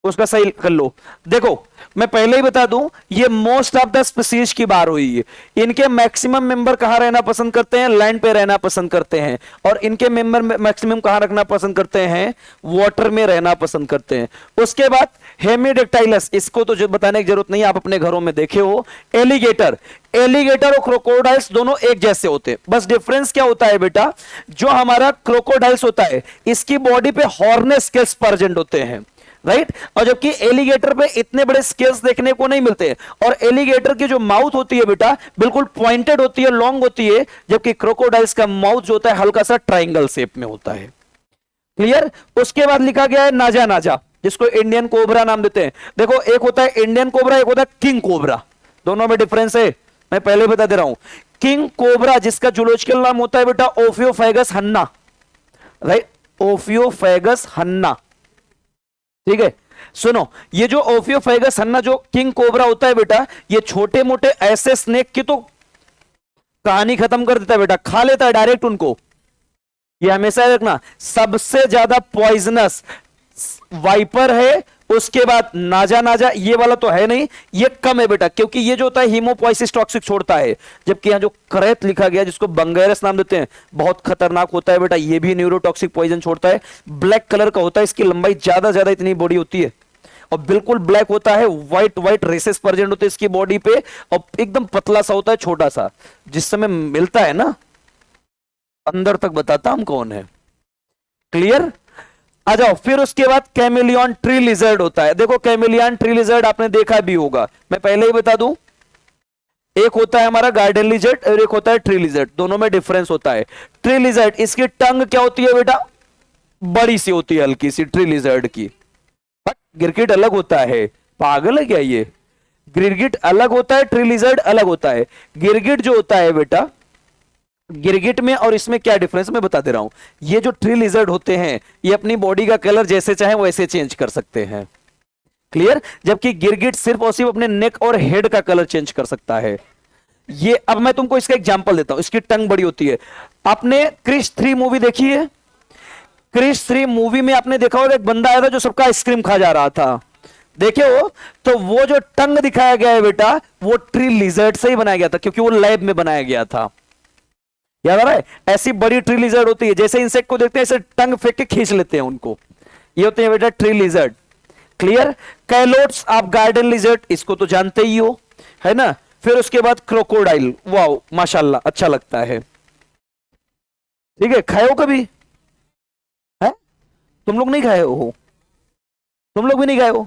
उसका सही कर लो। देखो मैं पहले ही बता दूं, ये मोस्ट ऑफ द स्पीसीज की बात हुई है। इनके मैक्सिमम मेंबर कहां रहना पसंद करते हैं? लैंड पे रहना पसंद करते हैं। और इनके मेंबर मैक्सिमम कहां रखना पसंद करते हैं? वाटर में रहना पसंद करते हैं। उसके बाद हेमिडेक्टाइलस, इसको तो जो बताने की जरूरत नहीं, आप अपने घरों में देखे हो। एलिगेटर, एलिगेटर और क्रोकोडाइल्स दोनों एक जैसे होते हैं, बस डिफरेंस क्या होता है बेटा? जो हमारा क्रोकोडाइल्स होता है इसकी बॉडी पे हॉर्नेस स्केल्स प्रेजेंट होते हैं, राइट। और जबकि एलिगेटर पे इतने बड़े स्केल्स देखने को नहीं मिलते। और एलिगेटर की जो माउथ होती है बेटा बिल्कुल पॉइंटेड होती है, लॉन्ग होती है, जबकि क्रोकोडाइल्स का माउथ जो होता है हल्का सा ट्राइंगल शेप में होता है। क्लियर? उसके बाद लिखा गया है नाजा नाजा, जिसको इंडियन कोबरा नाम देते हैं। देखो एक होता है इंडियन कोबरा, एक होता है किंग कोबरा, दोनों में डिफरेंस है, मैं पहले बता दे रहा हूं। किंग कोबरा जिसका जूलॉजिकल नाम होता है बेटा ओफियोफेगस हन्ना, राइट, ओफियोफेगस हन्ना, ठीक है। सुनो, ये जो ओफियोफेगस हन्ना जो किंग कोबरा होता है बेटा, ये छोटे मोटे ऐसे स्नेक की तो कहानी खत्म कर देता है बेटा, खा लेता है डायरेक्ट उनको। ये हमेशा रखना, सबसे ज्यादा पॉइजनस वाइपर है, उसके बाद नाजा नाजा, ये वाला तो है नहीं, ये कम है बेटा, क्योंकि ये जो होता है हीमोपोइसिस टॉक्सिक छोड़ता है। जबकि यहां जो क्रेत लिखा गया जिसको बंगेरस नाम देते हैं, बहुत खतरनाक होता है बेटा, ये भी न्यूरोटॉक्सिक पॉइजन छोड़ता है। ब्लैक कलर का होता है, इसकी लंबाई ज्यादा इतनी बॉडी होती है और बिल्कुल ब्लैक होता है, व्हाइट व्हाइट रेसेस प्रेजेंट होते हैं इसकी बॉडी पे, और एकदम पतला सा होता है, छोटा सा। जिस समय मिलता है ना अंदर तक बताता हम कौन है। क्लियर? आ जाओ। फिर उसके बाद कैमिलियन ट्री लिजर्ड होता है। देखो कैमिलियन ट्री लिजर्ड आपने देखा भी होगा, मैं पहले ही बता दूं, एक होता है हमारा गार्डन लिजर्ड और एक होता है ट्री लिजर्ड, दोनों में डिफरेंस होता है। ट्री लिजर्ड इसकी टंग क्या होती है बेटा? बड़ी सी होती है, हल्की सी, ट्री लिजर्ड की। बट गिरगिट अलग होता है, पागल है क्या ये? गिरगिट अलग होता है, ट्री लिजर्ड अलग होता है। गिरगिट जो होता है बेटा, गिरगिट में और इसमें क्या डिफरेंस मैं बता दे रहा हूं। ये जो ट्री लिजर्ड होते हैं ये अपनी बॉडी का कलर जैसे चाहे वैसे चेंज कर सकते हैं। क्लियर? जबकि गिरगिट सिर्फ और सिर्फ अपने नेक और हेड का कलर चेंज कर सकता है। ये अब मैं तुमको इसका एग्जांपल देता हूं, इसकी टंग बड़ी होती है। आपने क्रिश 3 मूवी देखी है? क्रिश 3 मूवी में आपने देखा होगा एक बंदा आया था जो सबका आइसक्रीम खा जा रहा था, देखे हो? तो वो जो टंग दिखाया गया है बेटा वो ट्री लिजर्ड से ही बनाया गया था, क्योंकि वो लैब में बनाया गया था। याद आ रहा है? ऐसी बड़ी ट्री लिजर्ड होती है, जैसे इंसेक्ट को देखते हैं ऐसे टंग फेंक के खींच लेते हैं उनको, ये होते हैं बेटा ट्री लिजर्ड। क्लियर? कैलोट्स आप गार्डन लिजर्ड इसको तो जानते ही हो, है ना। फिर उसके बाद क्रोकोडाइल, वाओ माशाल्लाह अच्छा लगता है, ठीक है। खाए हो कभी? है? तुम लोग नहीं खाए हो? तुम लोग भी नहीं खाए हो?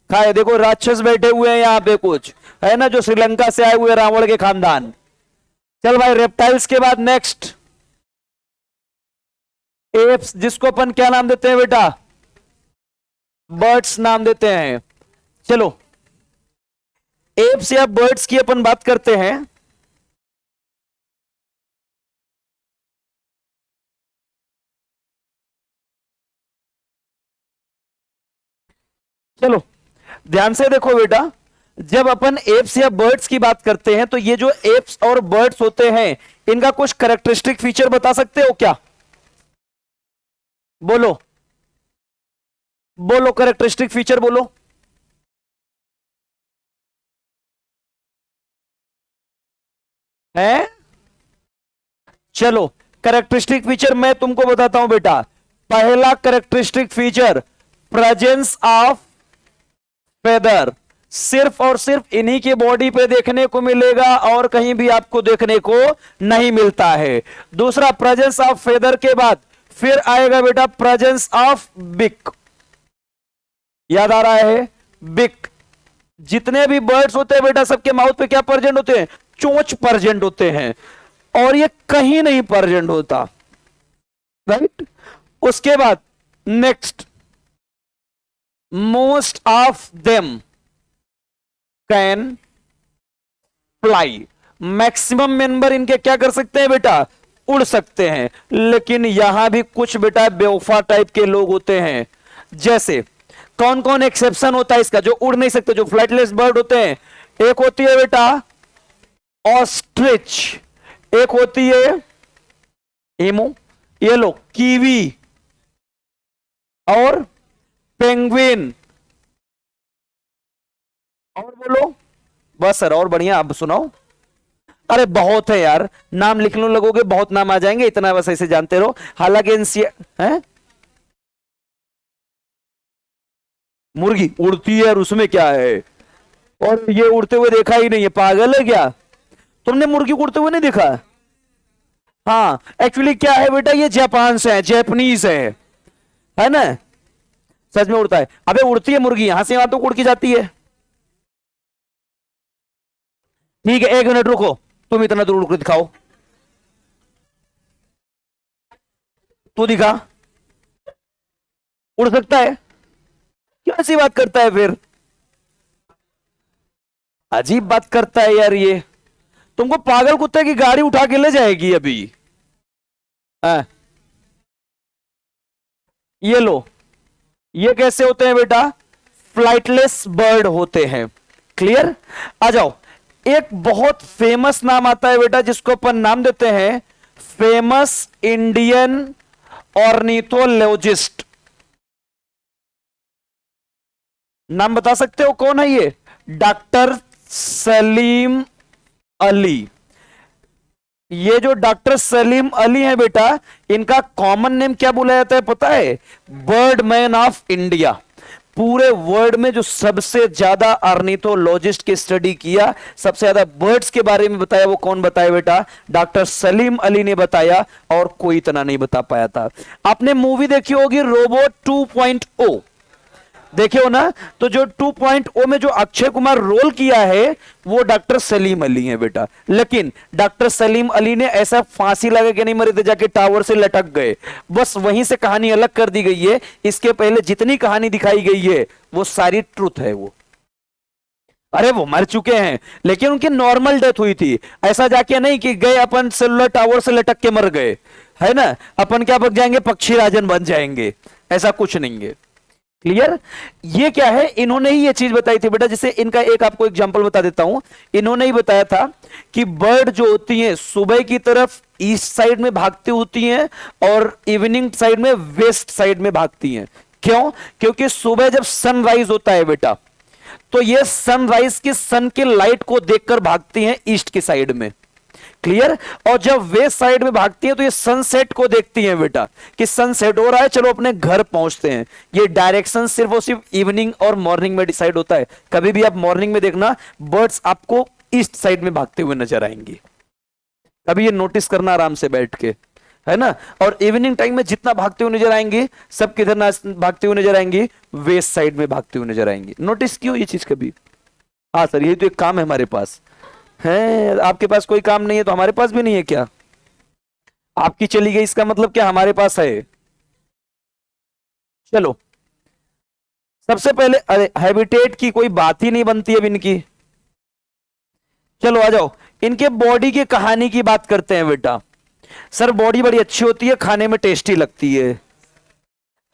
खाए, देखो राक्षस बैठे हुए हैं यहाँ पे कुछ, है ना, जो श्रीलंका से आए हुए रावण के खानदान। चल भाई, रेप्टाइल्स के बाद नेक्स्ट एप्स, जिसको अपन क्या नाम देते हैं बेटा? बर्ड्स नाम देते हैं। चलो एप्स या बर्ड्स की अपन बात करते हैं। चलो ध्यान से देखो बेटा, जब अपन एप्स या बर्ड्स की बात करते हैं तो ये जो एप्स और बर्ड्स होते हैं इनका कुछ कैरेक्टरिस्टिक फीचर बता सकते हो क्या? बोलो बोलो, कैरेक्टरिस्टिक फीचर बोलो। है? चलो कैरेक्टरिस्टिक फीचर मैं तुमको बताता हूं बेटा। पहला characteristic feature presence of feather, सिर्फ और सिर्फ इन्हीं की बॉडी पे देखने को मिलेगा और कहीं भी आपको देखने को नहीं मिलता है। दूसरा, प्रेजेंस ऑफ फेदर के बाद फिर आएगा बेटा प्रेजेंस ऑफ बिक। याद आ रहा है? बिक। जितने भी बर्ड्स होते हैं बेटा सबके माउथ पे क्या प्रेजेंट होते हैं? चोंच प्रेजेंट होते हैं, और ये कहीं नहीं प्रेजेंट होता, राइट। उसके बाद next, most of them can fly. Maximum member इनके क्या कर सकते हैं बेटा? उड़ सकते हैं। लेकिन यहां भी कुछ बेटा बेवफा टाइप के लोग होते हैं। जैसे कौन कौन एक्सेप्शन होता है इसका जो उड़ नहीं सकते, जो फ्लाइटलेस बर्ड होते हैं? एक होती है बेटा ऑस्ट्रिच, एक होती है एमो, ये लो कीवी और पेंगुइन, और बोलो। बस सर, और बढ़िया, आप सुनाओ। अरे बहुत है यार, नाम लिखने लगोगे बहुत नाम आ जाएंगे, इतना बस ऐसे जानते रहो। हालांकि है मुर्गी उड़ती है और उसमें क्या है, और ये उड़ते हुए देखा ही नहीं है, पागल है क्या? तुमने मुर्गी को उड़ते हुए नहीं देखा? हाँ, एक्चुअली क्या है बेटा, ये जापान से है, जैपनीज है ना। सच में उड़ता है। अबे उड़ती है मुर्गी, यहां से यहां तो उड़ के जाती है। ठीक है, 1 मिनट रुको, तुम इतना दूर उड़ के दिखाओ। तू दिखा, उड़ सकता है? क्यों ऐसी बात करता है फिर? अजीब बात करता है यार ये। तुमको पागल कुत्ते की गाड़ी उठा के ले जाएगी अभी। ये लो, ये कैसे होते हैं बेटा? फ्लाइटलेस बर्ड होते हैं। क्लियर? आ जाओ, एक बहुत फेमस नाम आता है बेटा जिसको अपन नाम देते हैं फेमस इंडियन ऑर्निथोलॉजिस्ट। नाम बता सकते हो कौन है ये? डॉक्टर सलीम अली। ये जो डॉक्टर सलीम अली है बेटा, इनका कॉमन नेम क्या बोला जाता है पता है? Bird man of India. पूरे वर्ल्ड में जो सबसे ज्यादा ऑर्निथोलॉजिस्ट की स्टडी किया, सबसे ज्यादा बर्ड्स के बारे में बताया, वो कौन बताया बेटा? डॉक्टर सलीम अली ने बताया, और कोई इतना नहीं बता पाया था। आपने मूवी देखी होगी रोबोट 2.0, देखे हो ना? तो जो 2.0 में जो अक्षय कुमार रोल किया है वो डॉक्टर सलीम अली है बेटा। लेकिन डॉक्टर सलीम अली ने ऐसा फांसी लगा के नहीं मरे थे, जाके टावर से लटक गए, बस वहीं से कहानी अलग कर दी गई है। इसके पहले जितनी कहानी दिखाई गई है वो सारी ट्रुथ है वो। अरे वो मर चुके हैं, लेकिन उनकी नॉर्मल डेथ हुई थी। ऐसा जाके नहीं कि गए अपन सेलुलर टावर से लटक के मर गए, है ना, अपन क्या बन जाएंगे, पक्षी राजन बन जाएंगे, ऐसा कुछ नहीं है। क्लियर? ये क्या है, इन्होंने ही ये चीज बताई थी बेटा। जैसे इनका एक आपको एग्जांपल बता देता हूं। इन्होंने ही बताया था कि बर्ड जो होती हैं सुबह की तरफ ईस्ट साइड में भागती होती हैं और इवनिंग साइड में वेस्ट साइड में भागती हैं। क्यों? क्योंकि सुबह जब सनराइज होता है बेटा, तो ये सनराइज की सन की लाइट को देखकर भागती हैं ईस्ट की साइड में। क्लियर? और जब वेस्ट साइड में भागती है तो ये सनसेट को देखती हैं बेटा, कि सनसेट हो रहा है, चलो अपने घर पहुंचते हैं। ये डायरेक्शन सिर्फ और सिर्फ इवनिंग और मॉर्निंग में डिसाइड होता है। कभी भी आप मॉर्निंग में देखना, बर्ड्स आपको ईस्ट साइड में भागते हुए नजर आएंगी। कभी ये नोटिस करना आराम से बैठ के, है ना। और इवनिंग टाइम में जितना भागते हुए नजर आएंगे, सब किधर भागते हुए नजर आएंगी? वेस्ट साइड में भागते हुए नजर आएंगी। नोटिस क्यों ये चीज कभी? हाँ सर, यही तो एक काम है हमारे पास। है, आपके पास कोई काम नहीं है तो हमारे पास भी नहीं है क्या? आपकी चली गई इसका मतलब क्या हमारे पास है? चलो, सबसे पहले अरे हैबिटेट की कोई बात ही नहीं बनती अब इनकी। चलो आ जाओ, इनके बॉडी की कहानी की बात करते हैं बेटा। सर बॉडी बड़ी अच्छी होती है, खाने में टेस्टी लगती है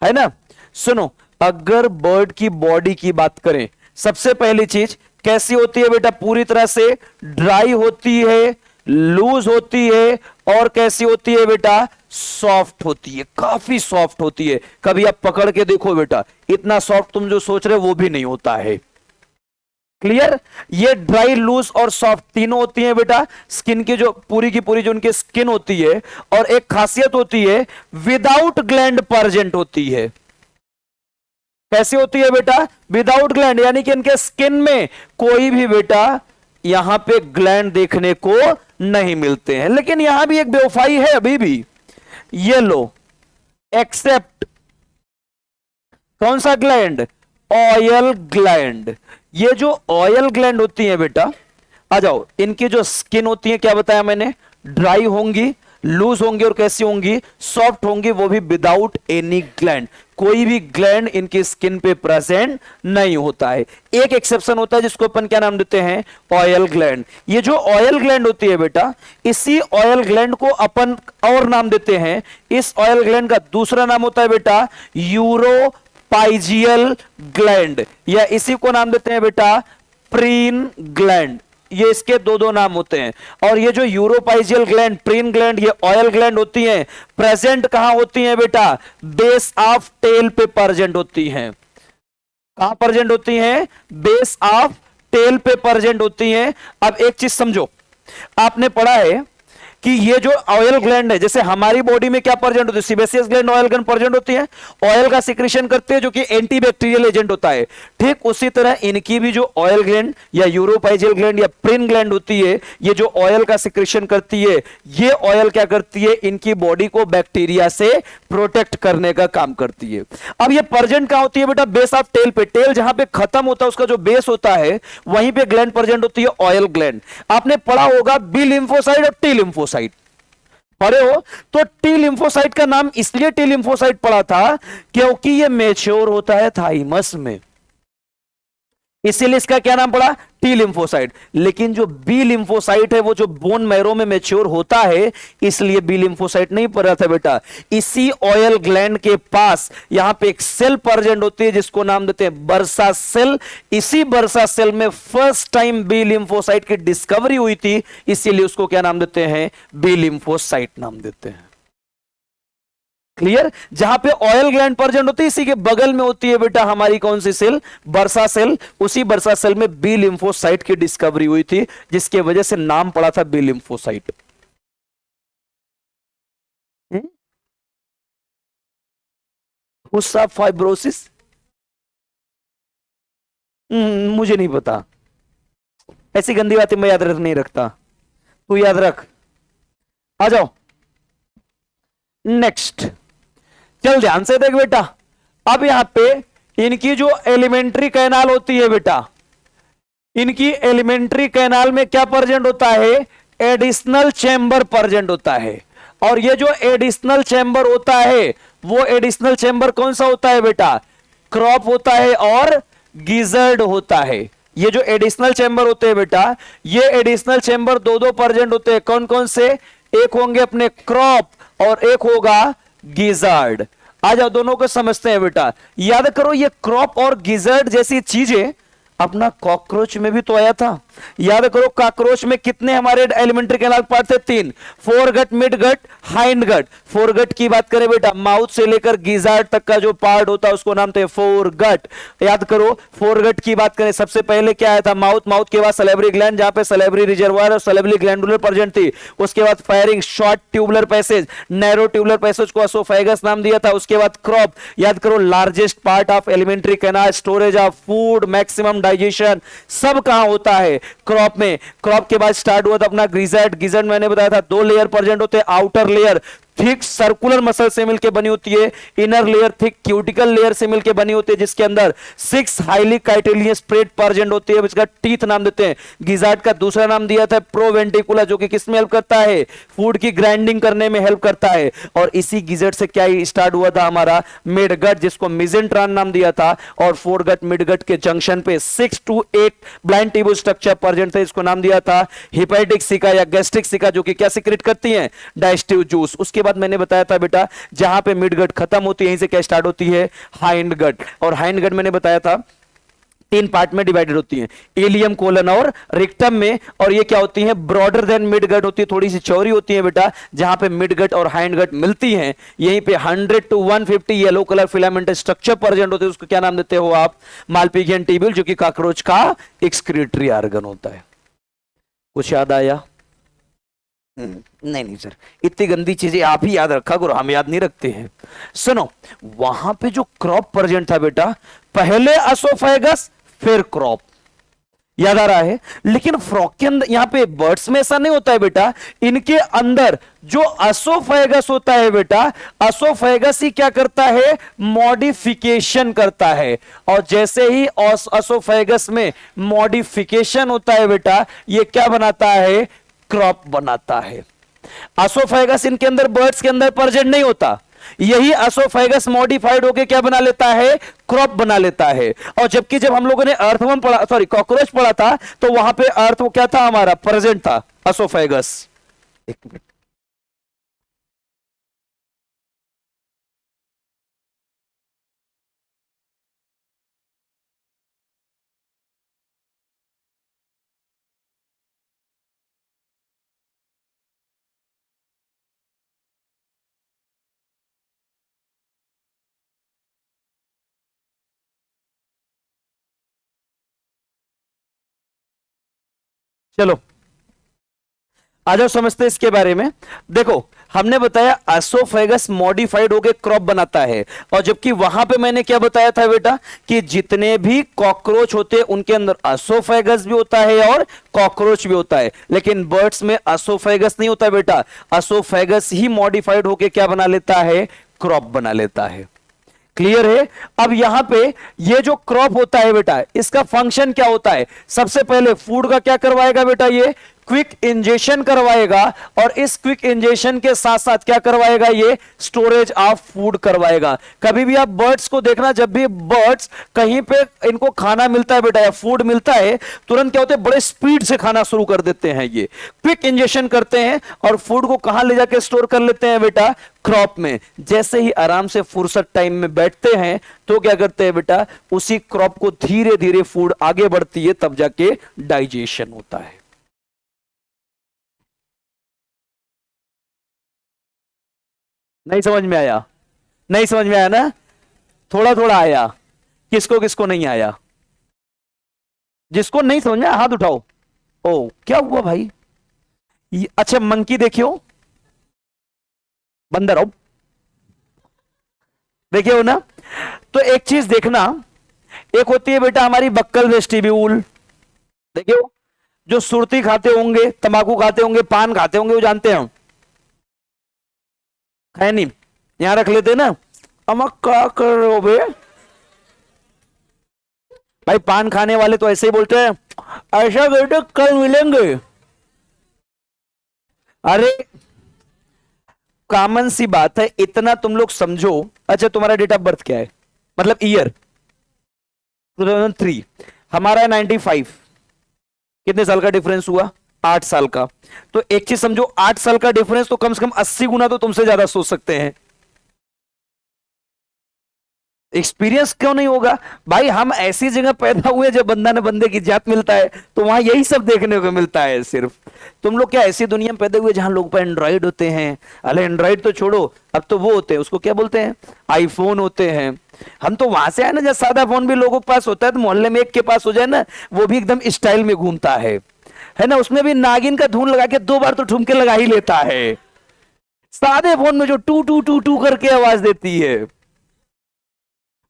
ना। सुनो, अगर बर्ड की बॉडी की बात करें, सबसे पहली चीज कैसी होती है बेटा? पूरी तरह से ड्राई होती है, लूज होती है, और कैसी होती है बेटा? सॉफ्ट होती है, काफी सॉफ्ट होती है। कभी आप पकड़ के देखो बेटा, इतना सॉफ्ट तुम जो सोच रहे हो वो भी नहीं होता है। क्लियर। ये ड्राई, लूज और सॉफ्ट तीनों होती हैं बेटा स्किन की जो पूरी जो उनकी स्किन होती है। और एक खासियत होती है विदाउट ग्लैंड परजेंट होती है। कैसी होती है बेटा? विदाउट ग्लैंड, यानी कि इनके स्किन में कोई भी बेटा यहां पे ग्लैंड देखने को नहीं मिलते हैं। लेकिन यहां भी एक बेवफाई है अभी भी। ये लो, एक्सेप्ट कौन सा ग्लैंड? Oil gland. ये जो ऑयल ग्लैंड होती है बेटा, आ जाओ, इनकी जो स्किन होती है क्या बताया मैंने? ड्राई होंगी, लूज होंगी और कैसी होंगी? सॉफ्ट होंगी, वो भी विदाउट एनी ग्लैंड। कोई भी ग्लैंड इनकी स्किन पे प्रेजेंट नहीं होता है। एक एक्सेप्शन होता है जिसको अपन क्या नाम देते हैं? Oil gland. ये जो ऑयल ग्लैंड होती है बेटा, इसी ऑयल ग्लैंड को अपन और नाम देते हैं। इस ऑयल ग्लैंड का दूसरा नाम होता है बेटा यूरोपाइजियल ग्लैंड, या इसी को नाम देते हैं बेटा प्रीन ग्लैंड। ये इसके दो दो नाम होते हैं। और ये जो यूरोपाइजियल ग्लैंड, प्रीन ग्लैंड, ये ऑयल ग्लैंड होती हैं, प्रेजेंट कहां होती हैं बेटा? बेस ऑफ टेल पे प्रेजेंट होती हैं। कहां प्रेजेंट होती हैं? बेस ऑफ टेल पे प्रेजेंट होती हैं। अब एक चीज समझो, आपने पढ़ा है कि ये जो ऑयल ग्लैंड है, जैसे हमारी बॉडी में क्या प्रेजेंट होती है? Sebaceous gland, oil gland present होती है, ऑयल का सिक्रेशन करते हैं जो कि एंटीबैक्टीरियल एजेंट होता है। ठीक उसी तरह इनकी भी जो ऑयल ग्लैंड या यूरोपाइजियल ग्लैंड या प्रिन ग्लैंड होती है, ये जो ऑयल का सिक्रेशन करती है, ये ऑयल क्या करती है? इनकी बॉडी को बैक्टीरिया से प्रोटेक्ट करने का काम करती है। अब ये प्रेजेंट कहां होती है बेटा? बेस ऑफ टेल पे। टेल जहां पे खत्म होता है, उसका जो बेस होता है, वहीं पे ग्लैंड प्रेजेंट होती है, ऑयल ग्लैंड। आपने पढ़ा होगा बी लिम्फोसाइट और टी लिम्फोसाइट, पढ़े हो? तो टी लिम्फोसाइट का नाम इसलिए टी लिम्फोसाइट पड़ा था क्योंकि ये मैच्योर होता है थाइमस में, इसीलिए इसका क्या नाम पड़ा? T lymphocyte. लेकिन जो बी लिम्फोसाइट है वो जो बोन मैरो में मैच्योर होता है, इसलिए बी लिम्फोसाइट नहीं पड़ा था बेटा। इसी ऑयल ग्लैंड के पास यहां पे एक सेल प्रेजेंट होती है जिसको नाम देते हैं बर्सा सेल। इसी बर्सा सेल में फर्स्ट टाइम बी लिम्फोसाइट की डिस्कवरी हुई थी, इसीलिए उसको क्या नाम देते हैं? बी लिम्फोसाइट नाम देते हैं। क्लियर। जहां पे ऑयल ग्लैंड प्रेजेंट होती है, इसी के बगल में होती है बेटा हमारी कौन सी सेल? Bursa cell. उसी बर्सा सेल में बी लिम्फोसाइट की डिस्कवरी हुई थी, जिसके वजह से नाम पड़ा था बी लिम्फोसाइट। हुस्सा फाइब्रोसिस, मुझे नहीं पता, ऐसी गंदी बातें मैं याद रख नहीं रखता, तू याद रख। आ जाओ नेक्स्ट, चल ध्यान से देख बेटा। अब यहां पे इनकी जो एलिमेंट्री कैनाल होती है बेटा, इनकी एलिमेंट्री कैनाल में क्या प्रेजेंट होता है? एडिशनल चैम्बर प्रेजेंट होता है। और ये जो एडिशनल चैम्बर होता है, वो एडिशनल चैम्बर कौन सा होता है बेटा? क्रॉप होता है और गिजर्ड होता है। ये जो एडिशनल चैम्बर होते हैं बेटा, ये एडिशनल चैम्बर दो दो प्रेजेंट होते हैं। कौन कौन से? एक होंगे अपने क्रॉप और एक होगा गिजर्ड। आ जाओ दोनों को समझते हैं बेटा। याद करो, ये क्रॉप और गिजर्ड जैसी चीजें अपना कॉकरोच में भी तो आया था। याद करो, कॉकरोच में कितने हमारे एलिमेंट्री कैनाल पार्ट थे? 3। Foregut, midgut, hindgut. फोरगट की बात करें बेटा, माउथ से लेकर गिजार्ड तक का जो पार्ट होता है उसको नाम थे फोरगट। याद करो, फोरगट की बात करें, सबसे पहले क्या आया था? माउथ। माउथ के बाद सलेवरी ग्लैंड, जहां पे सलेवरी रिजर्वायर और सलेवरी ग्लैंडुलर प्रेजेंट थी। उसके बाद firing, short tubular passage, narrow tubular passage को एसोफेगस नाम दिया था। उसके बाद क्रॉप। याद करो, largest part of alimentary canal, storage of food, maximum digestion, सब कहां होता है? क्रॉप में। क्रॉप के बाद स्टार्ट हुआ था अपना गिजर्ड। गिजर्ड मैंने बताया था 2 लेयर प्रेजेंट होते हैं। Outer layer thick circular muscle से मिलकर बनी होती है, inner layer thick cuticle layer से मिलकर बनी होती है, जिसके अंदर 6 हाईली काइटिलियस स्प्रेड प्रेजेंट होती है, इसका टीथ नाम देते हैं। गिजार्ड का दूसरा नाम दिया था प्रोवेंटिकुलर, जो कि किस में हेल्प करता है? फूड की ग्राइंडिंग करने में हेल्प करता है। और इसी गिजर्ड से क्या स्टार्ट हुआ था हमारा? मिडगट, जिसको मिजेंट्रॉन नाम दिया था। और फोरगट मिडगट के जंक्शन पे 6 to 8 blind tubule structure present थे, इसको नाम दिया था हेपेटिक सिका या गैस्ट्रिक सिका, जो कि क्या सीक्रेट करती है? Digestive juice. उसके बाद मैंने बताया था बेटा, जहां पे मिडगट खत्म होती है, यहीं से क्या स्टार्ट होती है? हाइंडगट। और हाइंडगट मैंने बताया था तीन पार्ट में डिवाइडेड होती हैं, इलियम, कोलन और रिक्टम में। और ये क्या होती है, ब्रॉडर देन मिड गट होती है, थोड़ी सी चौड़ी होती है बेटा, जहां पे मिड गट और हाइंड गट मिलती हैं। यहीं पे 100 to 150 yellow colour filament structure present होते हैं, उसको क्या नाम देते हो आप, मालपीजियन ट्यूब्यूल, जो कि कॉकरोच का एक्सक्रीटरी ऑर्गन होता है। कुछ याद आया? नहीं नहीं सर, इतनी गंदी चीजें आप ही याद रखा करो, हम याद नहीं रखते हैं। सुनो, वहां पे जो क्रॉप प्रेजेंट था बेटा, पहले एसोफेगस फिर क्रॉप, याद आ रहा है? लेकिन फ्रॉग के अंदर, यहां पे बर्ड्स में ऐसा नहीं होता है बेटा। इनके अंदर जो एसोफेगस होता है बेटा, एसोफेगस ही क्या करता है, मॉडिफिकेशन करता है। और जैसे ही एसोफेगस में मॉडिफिकेशन होता है बेटा, ये क्या बनाता है, क्रॉप बनाता है। एसोफेगस इनके अंदर, बर्ड्स के अंदर प्रेजेंट नहीं होता। यही एसोफेगस मॉडिफाइड होकर क्या बना लेता है, क्रॉप बना लेता है। और जबकि जब हम लोगों ने अर्थवर्म पढ़ा, सॉरी कॉकरोच पढ़ा था, तो वहां पे अर्थ वो क्या था हमारा, प्रेजेंट था एसोफेगस। एक मिनट, चलो आ जाओ, समझते हैं इसके बारे में। देखो, हमने बताया एसोफेगस मॉडिफाइड होकर क्रॉप बनाता है। और जबकि वहां पे मैंने क्या बताया था बेटा, कि जितने भी कॉकरोच होते हैं उनके अंदर एसोफेगस भी होता है और कॉकरोच भी होता है। लेकिन बर्ड्स में एसोफेगस नहीं होता बेटा, एसोफेगस ही मॉडिफाइड होकर क्या बना लेता है, क्रॉप बना लेता है। क्लियर है? अब यहां पे ये जो क्रॉप होता है बेटा, इसका फंक्शन क्या होता है, सबसे पहले फूड का क्या करवाएगा बेटा, ये क्विक इंजेक्शन करवाएगा। और इस क्विक इंजेक्शन के साथ साथ क्या करवाएगा, ये स्टोरेज ऑफ फूड करवाएगा। कभी भी आप बर्ड्स को देखना, जब भी बर्ड्स कहीं पे इनको खाना मिलता है बेटा, या फूड मिलता है, तुरंत क्या होते हैं, बड़े स्पीड से खाना शुरू कर देते हैं। ये क्विक इंजेक्शन करते हैं और फूड को कहां ले जाके स्टोर कर लेते हैं बेटा, क्रॉप में। जैसे ही आराम से फुर्सत टाइम में बैठते हैं, तो क्या करते हैं बेटा, उसी क्रॉप को धीरे धीरे फूड आगे बढ़ती है, तब जाके डाइजेशन होता है। नहीं समझ में आया? नहीं समझ में आया ना? थोड़ा थोड़ा आया। किसको किसको नहीं आया? जिसको नहीं समझ में आया हाथ उठाओ। ओ क्या हुआ भाई? अच्छा, मंकी देखियो, बंदर, आओ देखिए हो ना। तो एक चीज देखना, एक होती है बेटा हमारी बक्कल वेस्टिब्यूल, देखियो, जो सुरती खाते होंगे, तंबाकू खाते होंगे, पान खाते होंगे, वो जानते हैं, है नहीं, यहां रख लेते ना। अम्मा क्या कर रहे हो बे? भाई पान खाने वाले तो ऐसे ही बोलते हैं, ऐसा बेटे कल मिलेंगे। अरे कॉमन सी बात है, इतना तुम लोग समझो। अच्छा, तुम्हारा डेट ऑफ बर्थ क्या है, मतलब ईयर? 2003, हमारा है 95। कितने साल का डिफरेंस हुआ? 8 साल का। तो एक चीज समझो, 8 साल का डिफरेंस तो कम से कम 80 गुना तो तुमसे ज्यादा सोच सकते हैं। एक्सपीरियंस क्यों नहीं होगा भाई? हम ऐसी जगह पैदा हुए जब बंदा ने बंदे की जात मिलता है, तो वहां यही सब देखने को मिलता है। सिर्फ तुम लोग क्या ऐसी दुनिया में पैदा हुए जहां लोग पे एंड्रॉइड होते हैं? अरे एंड्रॉइड तो छोड़ो, अब तो वो होते हैं, उसको क्या बोलते हैं, आईफोन होते हैं। हम तो वहां से आए ना, जब सादा फोन भी लोगों के पास होता है, तो मोहल्ले में एक के पास हो जाए ना, वो भी एकदम स्टाइल में घूमता है ना। उसमें भी नागिन का धुन लगा के 2 बार तो ठुमके लगा ही लेता है। सादे फोन में जो टू टू टू टू करके आवाज देती है,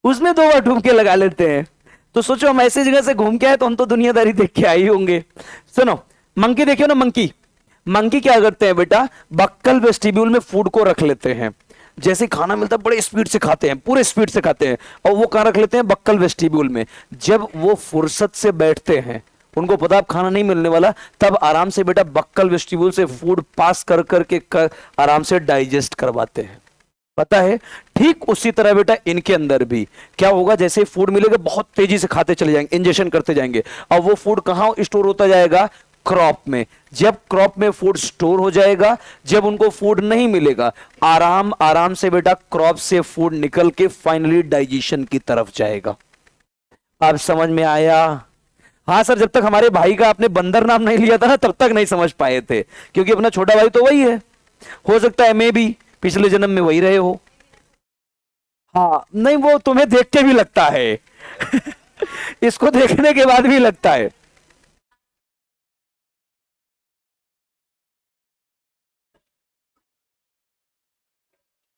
उसमें 2 बार ठुमके लगा लेते हैं। तो सोचो, हम ऐसी जगह से घूम के आए, तो हम तो दुनियादारी देख के आए ही होंगे। सुनो, मंकी देखियो ना, मंकी, मंकी क्या करते हैं बेटा, बक्कल वेस्टिब्यूल में फूड को रख लेते हैं। जैसे खाना मिलता है, बड़े स्पीड से खाते हैं, पूरे स्पीड से खाते हैं। और वो कहां रख लेते हैं, बक्कल वेस्टिब्यूल में। जब वो फुर्सत से बैठते हैं, उनको पता अब खाना नहीं मिलने वाला, तब आराम से बेटा बक्कल वेस्टिब्यूल से फूड पास कर करके आराम से डाइजेस्ट करवाते हैं। पता है? ठीक उसी तरह बेटा इनके अंदर भी क्या होगा, जैसे फूड मिलेगा, बहुत तेजी से खाते चले जाएंगे, इंजेक्शन करते जाएंगे। और वो फूड कहां स्टोर होता जाएगा, क्रॉप में। जब क्रॉप में फूड स्टोर हो जाएगा, जब उनको फूड नहीं मिलेगा, आराम आराम से बेटा क्रॉप से फूड निकल के फाइनली डाइजेशन की तरफ जाएगा। अब समझ में आया? हाँ सर, जब तक हमारे भाई का आपने बंदर नाम नहीं लिया था ना, तब तक नहीं समझ पाए थे, क्योंकि अपना छोटा भाई तो वही है। हो सकता है मैं भी पिछले जन्म में वही रहे हो। हाँ नहीं, वो तुम्हें देख के भी लगता है। इसको देखने के बाद भी लगता है।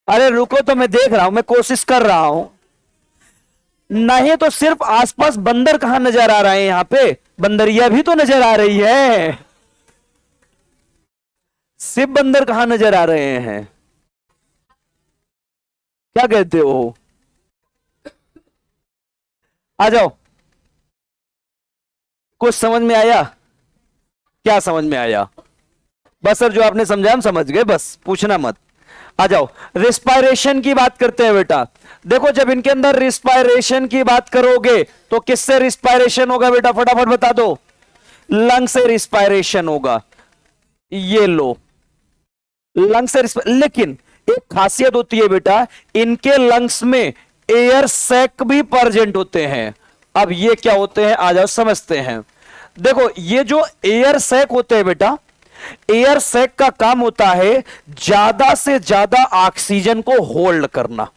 अरे रुको, तो मैं देख रहा हूं, मैं कोशिश कर रहा हूं। नहीं तो सिर्फ आसपास बंदर कहां नजर आ रहे हैं? यहां पे बंदरिया भी तो नजर आ रही है। सिर्फ बंदर कहां नजर आ रहे हैं? क्या कहते हो? आ जाओ। कुछ समझ में आया? क्या समझ में आया? बस सर, जो आपने समझा हम समझ गए, बस पूछना मत। आ जाओ, रिस्पायरेशन की बात करते हैं बेटा। देखो, जब इनके अंदर रिस्पायरेशन की बात करोगे तो किससे रिस्पायरेशन होगा बेटा? फटाफट बता दो। लंग से रिस्पायरेशन होगा। ये लो, लंग से लेकिन एक खासियत होती है बेटा, इनके लंग्स में एयर सैक भी प्रेजेंट होते हैं। अब ये क्या होते हैं, आ जाओ समझते हैं। देखो, ये जो एयर सैक होते हैं बेटा, एयर सैक का काम होता है ज्यादा से ज्यादा ऑक्सीजन को होल्ड करना।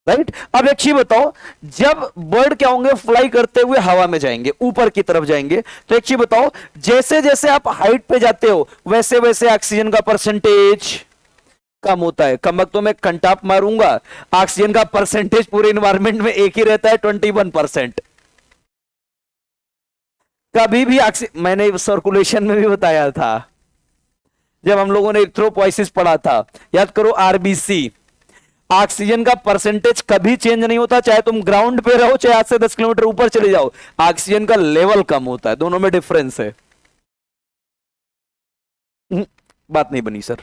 राइट? अब एक चीज बताओ, जब बर्ड क्या होंगे, फ्लाई करते हुए हवा में जाएंगे, ऊपर की तरफ जाएंगे, तो एक चीज बताओ, जैसे जैसे आप हाइट पे जाते हो वैसे वैसे ऑक्सीजन का परसेंटेज कम होता है। कम वक्त तो मैं कंटाप मारूंगा, ऑक्सीजन का परसेंटेज पूरे इन्वायरमेंट में एक ही रहता है, 21%। कभी भी मैंने सर्कुलेशन में भी बताया था, जब हम लोगों ने इलेक्ट्रोपोइसिस पढ़ा था, याद करो, आरबीसी। ऑक्सीजन का परसेंटेज कभी चेंज नहीं होता, चाहे तुम ग्राउंड पे रहो, चाहे आज से 10 किलोमीटर ऊपर चले जाओ, ऑक्सीजन का लेवल कम होता है, दोनों में डिफरेंस है। बात नहीं बनी सर,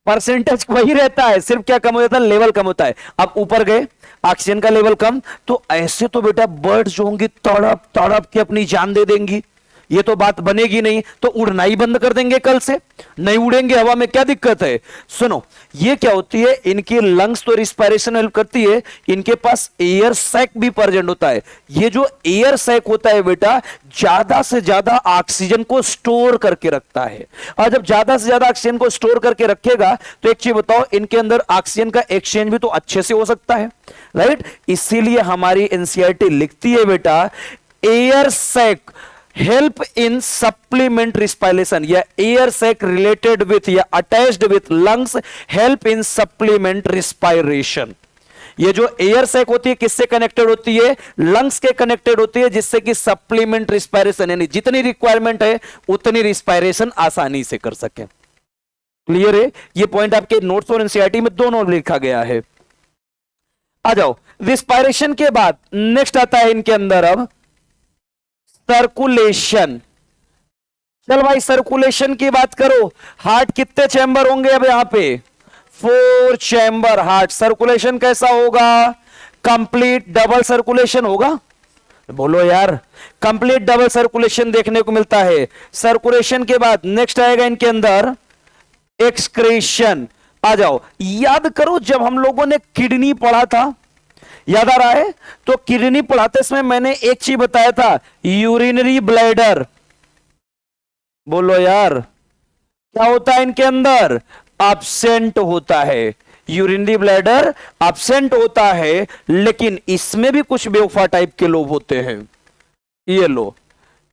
परसेंटेज वही रहता है, सिर्फ क्या कम हो जाता है, लेवल कम होता है। अब ऊपर गए, ऑक्सीजन का लेवल कम, तो ऐसे तो बेटा बर्ड्स जो होंगी तड़प तड़प के अपनी जान दे देंगी, ये तो बात बनेगी नहीं, तो उड़ना ही बंद कर देंगे, कल से नहीं उड़ेंगे हवा में, क्या दिक्कत है? सुनो, ये क्या होती है, इनकी लंग्स तो रिस्पायरेशन हेल्प करती है, इनके पास एयर सैक भी प्रेजेंट होता है। ये जो एयर सैक होता है बेटा, ज्यादा से ज्यादा ऑक्सीजन को स्टोर करके रखता है। और जब ज्यादा से ज्यादा ऑक्सीजन को स्टोर करके रखेगा, तो एक चीज बताओ, इनके अंदर ऑक्सीजन का एक्सचेंज भी तो अच्छे से हो सकता है। राइट? इसीलिए हमारी एनसीईआरटी लिखती है बेटा, air sac help in supplement respiration, या एयर सैक रिलेटेड विथ या attached with lungs help in supplement respiration. ये जो एयर सैक होती है किससे कनेक्टेड होती है? लंग्स के कनेक्टेड होती है, जिससे कि सप्लीमेंट रिस्पायरेशन, यानी जितनी रिक्वायरमेंट है उतनी रिस्पायरेशन आसानी से कर सके। क्लियर है? ये पॉइंट आपके नोट्स और एनसीईआरटी में दोनों लिखा गया है। आ जाओ, रिस्पायरेशन के बाद नेक्स्ट आता है इनके अंदर अब सर्कुलेशन। चल भाई, सर्कुलेशन की बात करो। हार्ट कितने चैम्बर होंगे अब यहां पे? 4 चैम्बर हार्ट। सर्कुलेशन कैसा होगा? कंप्लीट डबल सर्कुलेशन होगा। बोलो यार, कंप्लीट डबल सर्कुलेशन देखने को मिलता है। सर्कुलेशन के बाद नेक्स्ट आएगा इनके अंदर एक्सक्रीशन। आ जाओ, याद करो जब हम लोगों ने किडनी पढ़ा था, याद आ रहा है? तो किडनी पढ़ाते समय मैंने एक चीज बताया था, यूरिनरी ब्लैडर। बोलो यार, क्या होता है इनके अंदर? एब्सेंट होता है। यूरिनरी ब्लैडर एब्सेंट होता है, लेकिन इसमें भी कुछ बेवफा टाइप के लोग होते हैं। ये लो,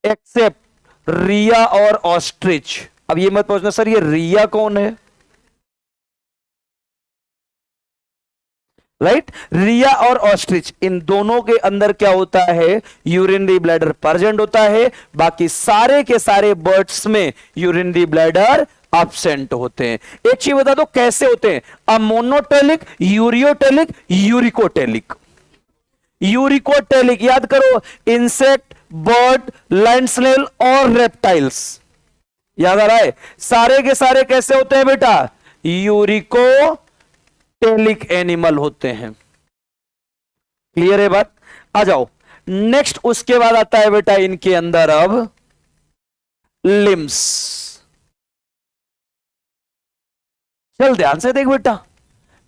एक्सेप्ट रिया और ऑस्ट्रिच। अब ये मत पूछना सर ये रिया कौन है। राइट? रिया और ऑस्ट्रिच, इन दोनों के अंदर क्या होता है? यूरिनरी ब्लैडर प्रेजेंट होता है। बाकी सारे के सारे बर्ड्स में यूरिनरी ब्लैडर एब्सेंट होते हैं। एक चीज बता दो कैसे होते हैं? Ammonotelic, ureotelic, uricotelic. यूरिकोटेलिक याद करो, इंसेक्ट, बर्ड, लैंड स्नेल और रेप्टाइल्स। याद आ रहा है? सारे के सारे कैसे होते हैं बेटा? यूरिको टेलिक एनिमल होते हैं। क्लियर है बात? आ जाओ नेक्स्ट, उसके बाद आता है बेटा इनके अंदर अब लिम्स। चल ध्यान से देख बेटा,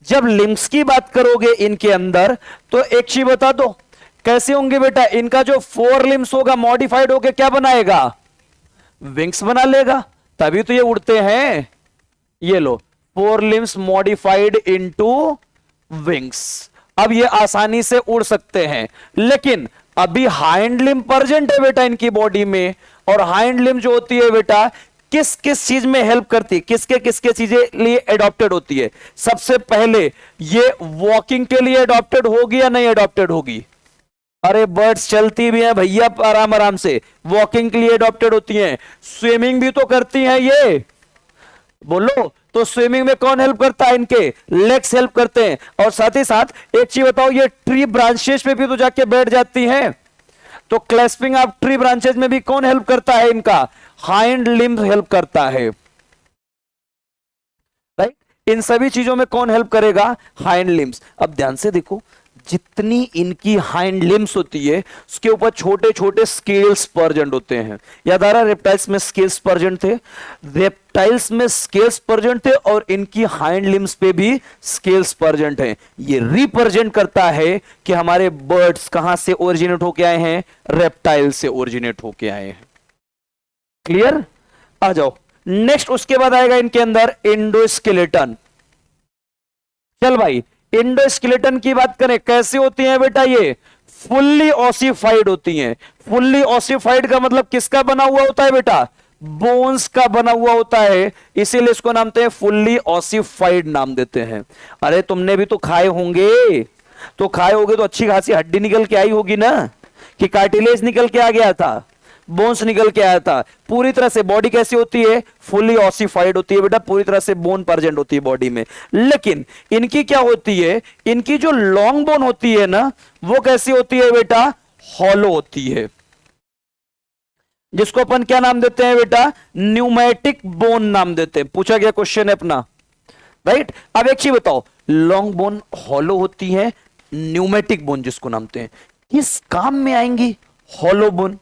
जब लिम्स की बात करोगे इनके अंदर, तो एक चीज बता दो, कैसे होंगे बेटा? इनका जो फोर लिम्स होगा मॉडिफाइड होके क्या बनाएगा? विंग्स बना लेगा, तभी तो ये उड़ते हैं। ये लो, four limbs modified into wings. अब ये आसानी से उड़ सकते हैं, लेकिन अभी हाइंड लिम्ब प्रेजेंट है बेटा इनकी बॉडी में। और हाइंड लिम्ब जो होती है बेटा किस किस चीज में हेल्प करती है, किसके किसके चीजें लिए एडॉप्टेड होती है? सबसे पहले ये वॉकिंग के लिए एडॉप्टेड होगी या नहीं एडॉप्टेड होगी? अरे बर्ड्स चलती भी हैं भैया आराम आराम से, वॉकिंग के लिए एडॉप्टेड होती हैं। स्विमिंग भी तो करती हैं ये, बोलो। तो स्विमिंग में कौन हेल्प करता है? इनके लेग्स हेल्प करते हैं। और साथ ही साथ एक चीज बताओ, ये ट्री ब्रांचेस पे भी तो जाके बैठ जाती हैं, तो क्लैस्पिंग ऑफ ट्री ब्रांचेस में भी कौन हेल्प करता है? इनका हाइंड लिम्ब हेल्प करता है, राइट। इन सभी चीजों में कौन हेल्प करेगा? Hind limbs. अब ध्यान से देखो, जितनी इनकी हाइंड लिम्ब्स होती है उसके ऊपर छोटे छोटे स्केल्स प्रेजेंट होते हैं। याद आ रहा है रेप्टाइल्स में स्केल्स प्रेजेंट थे, रेप्टाइल्स में स्केल्स प्रेजेंट थे और इनकी हाइंड लिम्ब्स पे भी स्केल्स प्रेजेंट हैं। ये रिप्रेजेंट करता है कि हमारे बर्ड्स कहां से ओरिजिनेट होके आए हैं? रेप्टाइल से ओरिजिनेट होके आए हैं। क्लियर? आ जाओ नेक्स्ट। उसके बाद आएगा इनके अंदर इंडोस्केलेटन। चल भाई, इंडोस्केलेटन की बात करें, कैसे होती हैं बेटा? ये फुल्ली ऑसिफाइड होती हैं। फुल्ली ऑसिफाइड का मतलब किसका बना हुआ होता है बेटा? बोन्स का बना हुआ होता है, इसीलिए इसको नाम देते हैं फुल्ली ऑसिफाइड नाम देते हैं। अरे तुमने भी तो खाए होंगे, तो खाए होगे तो अच्छी खासी हड्डी निकल के आई होगी ना, कि कार्टिलेज निकल के आ गया था, बोन्स निकल के आया था। पूरी तरह से बॉडी कैसी होती है? फुली ऑसिफाइड होती है बेटा, पूरी तरह से बोन प्रेजेंट होती है बॉडी में। लेकिन इनकी क्या होती है? इनकी जो लॉन्ग बोन होती है ना, वो कैसी होती है बेटा? हॉलो होती है, जिसको अपन क्या नाम देते हैं बेटा? न्यूमेटिक बोन नाम देते हैं। पूछा गया क्वेश्चन है अपना, राइट। अब एक चीज बताओ, लॉन्ग बोन हॉलो होती है, न्यूमेटिक बोन जिसको नाम देते हैं, किस काम में आएंगी हॉलो बोन?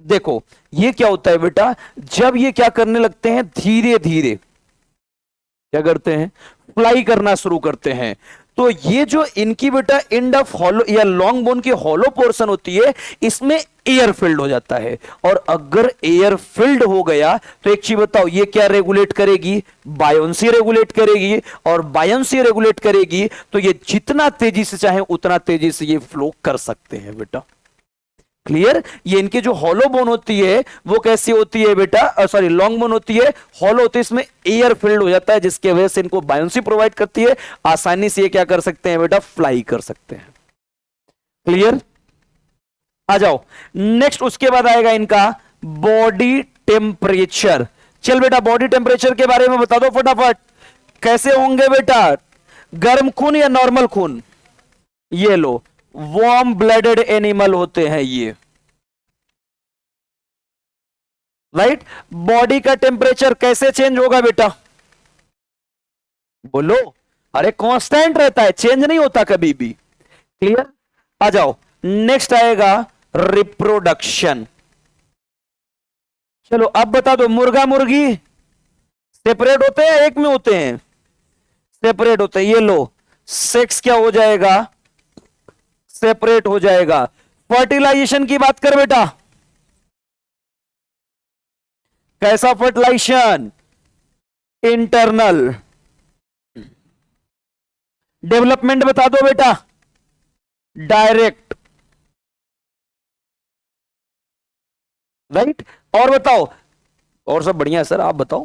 देखो ये क्या होता है बेटा, जब ये क्या करने लगते हैं, धीरे धीरे क्या करते हैं? फ्लाई करना शुरू करते हैं। तो ये जो इनकी बेटा एंड ऑफ हॉलो या लॉन्ग बोन की हॉलो पोर्शन होती है, इसमें एयर फिल्ड हो जाता है। और अगर एयर फिल्ड हो गया तो एक चीज बताओ, ये क्या रेगुलेट करेगी? बायोंसी रेगुलेट करेगी। और बायोंसी रेगुलेट करेगी तो ये जितना तेजी से चाहे उतना तेजी से ये फ्लो कर सकते हैं बेटा। क्लियर? ये इनकी जो हॉलो बोन होती है वो कैसी होती है बेटा? सॉरी, लॉन्ग बोन होती है, हॉलो होती है, इसमें एयर फिल्ड हो जाता है, जिसकी वजह से इनको बायोंसी प्रोवाइड करती है। आसानी से ये क्या कर सकते हैं बेटा? फ्लाई कर सकते हैं। क्लियर? आ जाओ नेक्स्ट। उसके बाद आएगा इनका बॉडी टेम्परेचर। चल बेटा, बॉडी टेम्परेचर के बारे में बता दो फटाफट। कैसे होंगे बेटा? गर्म खून या नॉर्मल खून? ये लो, वार्म ब्लडेड एनिमल होते हैं ये, राइट। बॉडी का टेम्परेचर कैसे चेंज होगा बेटा? बोलो। अरे कांस्टेंट रहता है, चेंज नहीं होता कभी भी। क्लियर? आ जाओ नेक्स्ट आएगा रिप्रोडक्शन। चलो अब बता दो, मुर्गा मुर्गी सेपरेट होते हैं एक में होते हैं? सेपरेट होते हैं। ये लो, सेक्स क्या हो जाएगा? सेपरेट हो जाएगा। फर्टिलाइजेशन की बात कर बेटा, कैसा फर्टिलाइजेशन? इंटरनल। डेवलपमेंट बता दो बेटा, डायरेक्ट, राइट। और बताओ, और सब बढ़िया है सर, आप बताओ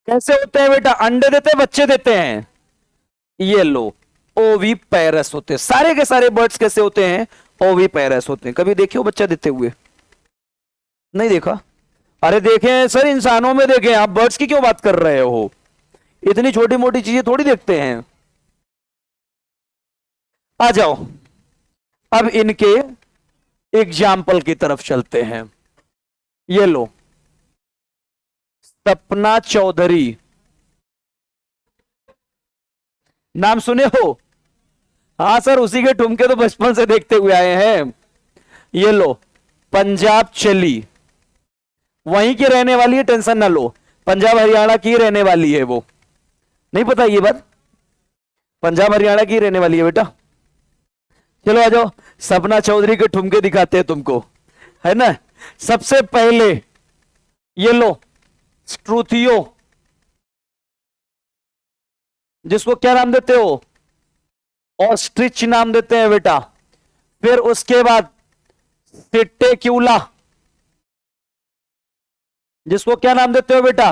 कैसे होते हैं बेटा? अंडे देते हैं, बच्चे देते हैं? ये लो, ओवी पैरस होते हैं। सारे के सारे बर्ड्स कैसे होते हैं? ओवी पैरस होते हैं। कभी देखे हो बच्चा देते हुए? नहीं देखा? अरे देखे सर, इंसानों में देखे, आप बर्ड्स की क्यों बात कर रहे हो? इतनी छोटी मोटी चीजें थोड़ी देखते हैं। आ जाओ अब इनके एग्जाम्पल की तरफ चलते हैं। ये लो, सपना चौधरी, नाम सुने हो? हाँ सर, उसी के ठुमके तो बचपन से देखते हुए आए हैं। ये लो, पंजाब चली, वहीं की रहने वाली है, टेंशन ना लो, पंजाब हरियाणा की रहने वाली है वो। नहीं पता ये बात? पंजाब हरियाणा की रहने वाली है बेटा। चलो आ जाओ, सपना चौधरी के ठुमके दिखाते हैं तुमको, है ना। सबसे पहले ये लो स्ट्रूथियो, जिसको क्या नाम देते हो, ऑस्ट्रिच नाम देते हैं बेटा। फिर उसके बाद सिट्टेक्यूला, जिसको क्या नाम देते हो बेटा,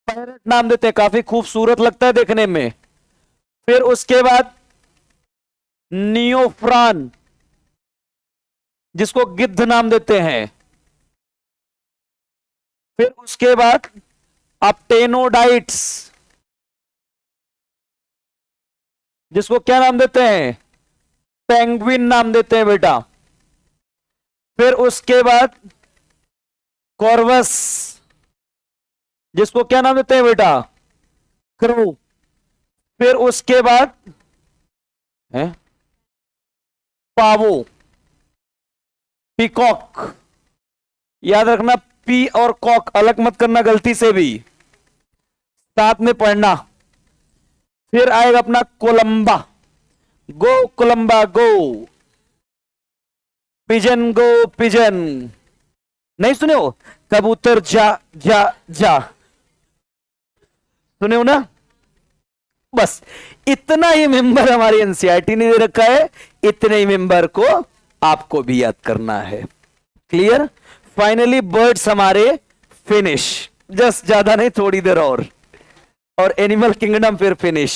पैरट नाम देते हैं, काफी खूबसूरत लगता है देखने में। फिर उसके बाद नियोफ्रान, जिसको गिद्ध नाम देते हैं। फिर उसके बाद अपटेनोडाइट्स, जिसको क्या नाम देते हैं, पेंगुइन नाम देते हैं बेटा। फिर उसके बाद कॉर्वस, जिसको क्या नाम देते हैं बेटा, क्रो। फिर उसके बाद है पावो, पीकॉक। याद रखना पी और कॉक अलग मत करना गलती से भी, साथ में पढ़ना। फिर आएगा अपना कोलंबा, गो कोलंबा गो, पिजन गो पिजन, नहीं सुने हो, कबूतर जा जा जा, सुने हो ना। बस इतना ही मेंबर हमारी एनसीईआरटी ने दे रखा है, इतने ही मेंबर को आपको भी याद करना है। क्लियर। फाइनली बर्ड्स हमारे फिनिश, जस्ट ज्यादा नहीं, थोड़ी देर और एनिमल किंगडम फिर फिनिश।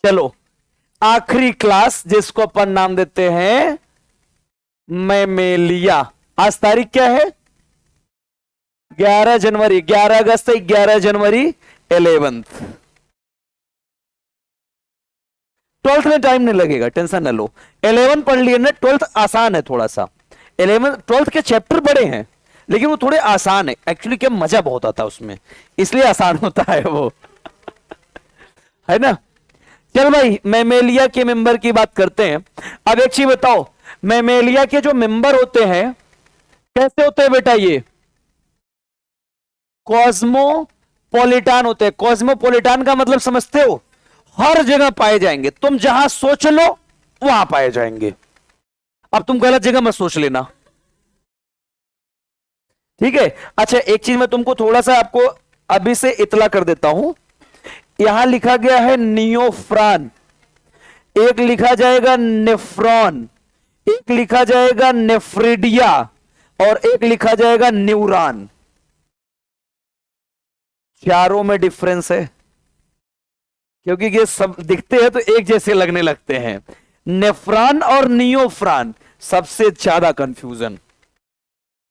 चलो आखिरी क्लास, जिसको अपन नाम देते हैं मैमेलिया। आज तारीख क्या है, 11 जनवरी, 11 अगस्त से 11 जनवरी 11th। 12th में टाइम नहीं लगेगा, टेंशन न लो। 11 पढ़ लिए ना, 12th आसान है थोड़ा सा। 11 12th के चैप्टर बड़े हैं लेकिन वो थोड़े आसान है एक्चुअली, क्या मजा बहुत आता है उसमें, इसलिए आसान होता है वो है ना। चल भाई मैमेलिया के मेंबर की बात करते हैं। अब एक चीज बताओ, मैमेलिया के जो मेंबर होते हैं कैसे होते हैं बेटा, ये कॉस्मोपोलिटान होते हैं। कॉस्मोपोलिटान का मतलब समझते हो, हर जगह पाए जाएंगे, तुम जहां सोच लो वहां पाए जाएंगे। अब तुम गलत जगह मत सोच लेना, ठीक है। अच्छा एक चीज मैं तुमको थोड़ा सा आपको अभी से इतला कर देता हूं, यहां लिखा गया है नियोफ्रान, एक लिखा जाएगा नेफ्रॉन, एक लिखा जाएगा नेफ्रिडिया, और एक लिखा जाएगा न्यूरॉन। चारों में डिफरेंस है, क्योंकि ये सब दिखते हैं तो एक जैसे लगने लगते हैं। नेफ्रॉन और नियोफ्रान सबसे ज्यादा कंफ्यूजन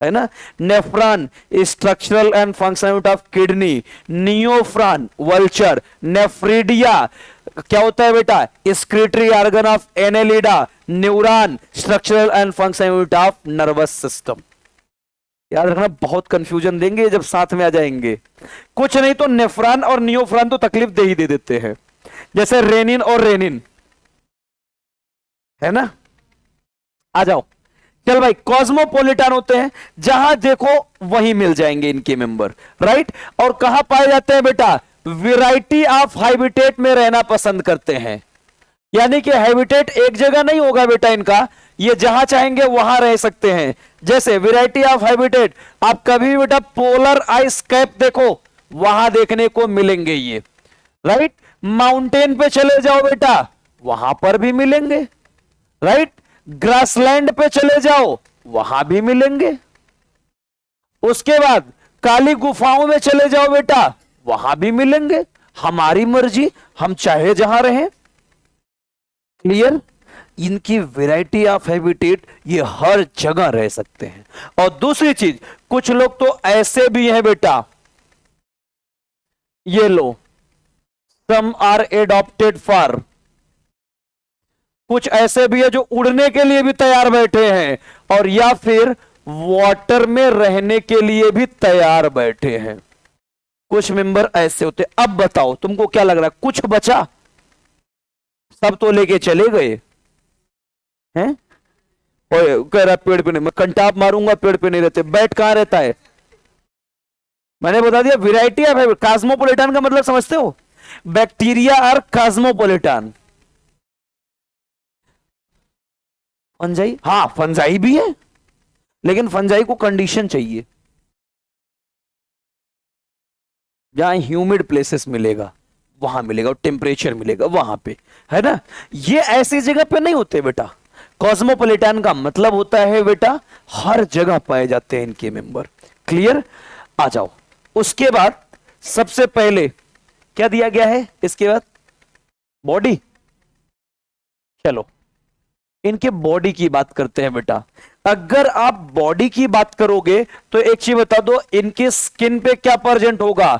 है ना। Nephron structural and functional of kidney, neophron vulture, nephridia क्या होता है बेटा, excretory organ of Annelida, neuron structural and functional of nervous system. याद रखना बहुत कंफ्यूजन देंगे जब साथ में आ जाएंगे। कुछ नहीं तो नेफ्रॉन और नियोफ्रॉन तो तकलीफ दे ही दे देते हैं, जैसे रेनिन और रेनिन, है ना। आ जाओ, चल भाई कॉस्मोपोलिटान होते हैं, जहां देखो वहीं मिल जाएंगे इनके मेंबर, राइट। और कहां पाए जाते हैं बेटा, वैरायटी ऑफ हैबिटेट में रहना पसंद करते हैं, यानी कि हैबिटेट एक जगह नहीं होगा बेटा इनका, ये जहां चाहेंगे वहां रह सकते हैं। जैसे वैरायटी ऑफ हैबिटेट, आप कभी भी बेटा पोलर आइस कैप देखो वहां देखने को मिलेंगे ये, राइट। माउंटेन पे चले जाओ बेटा वहां पर भी मिलेंगे, राइट। ग्रासलैंड पे चले जाओ वहां भी मिलेंगे। उसके बाद काली गुफाओं में चले जाओ बेटा वहां भी मिलेंगे। हमारी मर्जी, हम चाहे जहां रहें। क्लियर। इनकी वैरायटी ऑफ हैबिटेट, ये हर जगह रह सकते हैं। और दूसरी चीज, कुछ लोग तो ऐसे भी हैं बेटा, ये लो, सम आर एडॉप्टेड फॉर, कुछ ऐसे भी है जो उड़ने के लिए भी तैयार बैठे हैं, और या फिर वाटर में रहने के लिए भी तैयार बैठे हैं। कुछ मेंबर ऐसे होते। अब बताओ तुमको क्या लग रहा है, कुछ बचा? सब तो लेके चले गए हैं। ओए कह रहा पेड़ पे नहीं, मैं कंटाप मारूंगा, पेड़ पे नहीं रहते, बैठ कहां रहता है? मैंने बता दिया वैरायटी ऑफ हैबिटेट। कॉस्मोपोलिटन का मतलब समझते हो, बैक्टीरिया आर कॉस्मोपोलिटन। फंजाई, हाँ फंजाई भी है, लेकिन फंजाई को कंडीशन चाहिए, जहां ह्यूमिड प्लेसेस मिलेगा वहां मिलेगा, और टेम्परेचर मिलेगा वहां पे, है ना। ये ऐसी जगह पे नहीं होते बेटा। कॉस्मोपोलिटन का मतलब होता है बेटा हर जगह पाए जाते हैं इनके मेंबर। क्लियर। आ जाओ, उसके बाद सबसे पहले क्या दिया गया है, इसके बाद बॉडी। चलो इनके बॉडी की बात करते हैं बेटा। अगर आप बॉडी की बात करोगे तो एक चीज बता दो, इनके स्किन पे क्या प्रेजेंट होगा,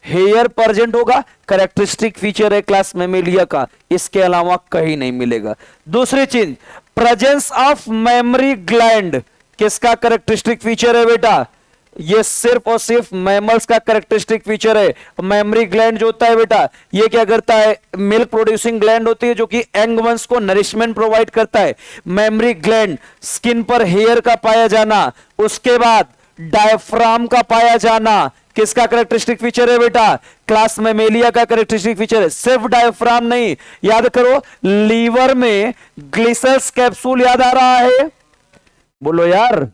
हेयर प्रेजेंट होगा, कैरेक्टरिस्टिक फीचर है क्लास मेमेलिया का, इसके अलावा कहीं नहीं मिलेगा। दूसरी चीज, प्रेजेंस ऑफ मेमोरी ग्लैंड, किसका कैरेक्टरिस्टिक फीचर है बेटा, ये सिर्फ और सिर्फ मैमल्स का कैरेक्टरिस्टिक फीचर है। मेमोरी ग्लैंड जो होता है बेटा, ये क्या करता है, मिल्क प्रोड्यूसिंग ग्लैंड होती है जो कि यंग वंस को नरिशमेंट प्रोवाइड करता है। मेमोरी ग्लैंड, स्किन पर हेयर का पाया जाना, उसके बाद डायफ्राम का पाया जाना, किसका कैरेक्टरिस्टिक फीचर है बेटा, क्लास मेमेलिया का कैरेक्टरिस्टिक फीचर है। सिर्फ डायफ्राम नहीं, याद करो लीवर में ग्लिसल्स कैप्सूल याद आ रहा है, बोलो यार,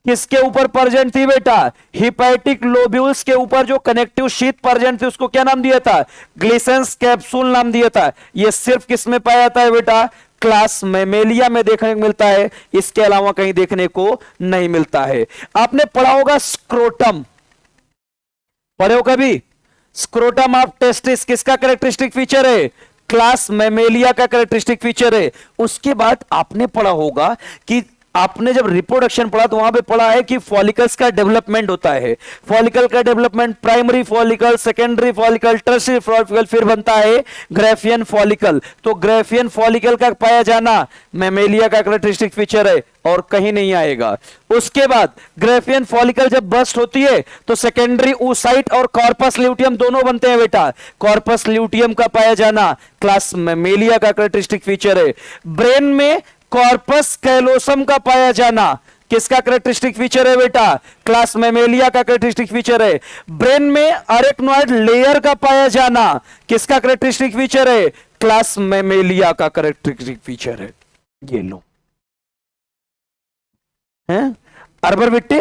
किसके ऊपर प्रेजेंट थी बेटा, हिपैटिक लोब्यूल्स के ऊपर जो कनेक्टिव शीथ प्रेजेंट थी उसको क्या नाम दिया था, ग्लिसंस कैप्सूल नाम दिया था। ये सिर्फ किस में पाया जाता है बेटा, क्लास मेमेलिया में देखने को मिलता है, इसके अलावा कहीं देखने को नहीं मिलता है। आपने पढ़ा होगा स्क्रोटम, पढ़े हो कभी, स्क्रोटम ऑफ टेस्टिस किसका कैरेक्टरिस्टिक फीचर है, क्लास मेमेलिया का कैरेक्टरिस्टिक फीचर है। उसके बाद आपने पढ़ा होगा कि आपने जब रिप्रोडक्शन पढ़ा तो वहां पे पढ़ा है कि फॉलिकल्स का डेवलपमेंट होता है। फॉलिकल का development, primary follicle, secondary follicle, tertiary follicle, फिर बनता है ग्रेफियन फॉलिकल। तो ग्रेफियन फॉलिकल का पाया जाना मेमेलिया का कैरेक्टरिस्टिक फीचर है और कहीं नहीं आएगा। उसके बाद ग्रेफियन फॉलिकल जब बस्ट होती है तो सेकेंडरी oocyte और कॉर्पस ल्यूटियम दोनों बनते हैं बेटा। कॉर्पस ल्यूटियम का पाया जाना क्लास मेमेलिया का कैरेक्टरिस्टिक फीचर है। ब्रेन में कॉर्पस कैलोसम का पाया जाना किसका कैरेक्टरिस्टिक फीचर है बेटा, क्लास मेमेलिया का कैरेक्टरिस्टिक फीचर है। ब्रेन में अरेक्नोइड लेयर का पाया जाना किसका कैरेक्टरिस्टिक फीचर है, क्लास मेमेलिया का कैरेक्टरिस्टिक फीचर है। ये लो हैं, अर्बरबिट्टे,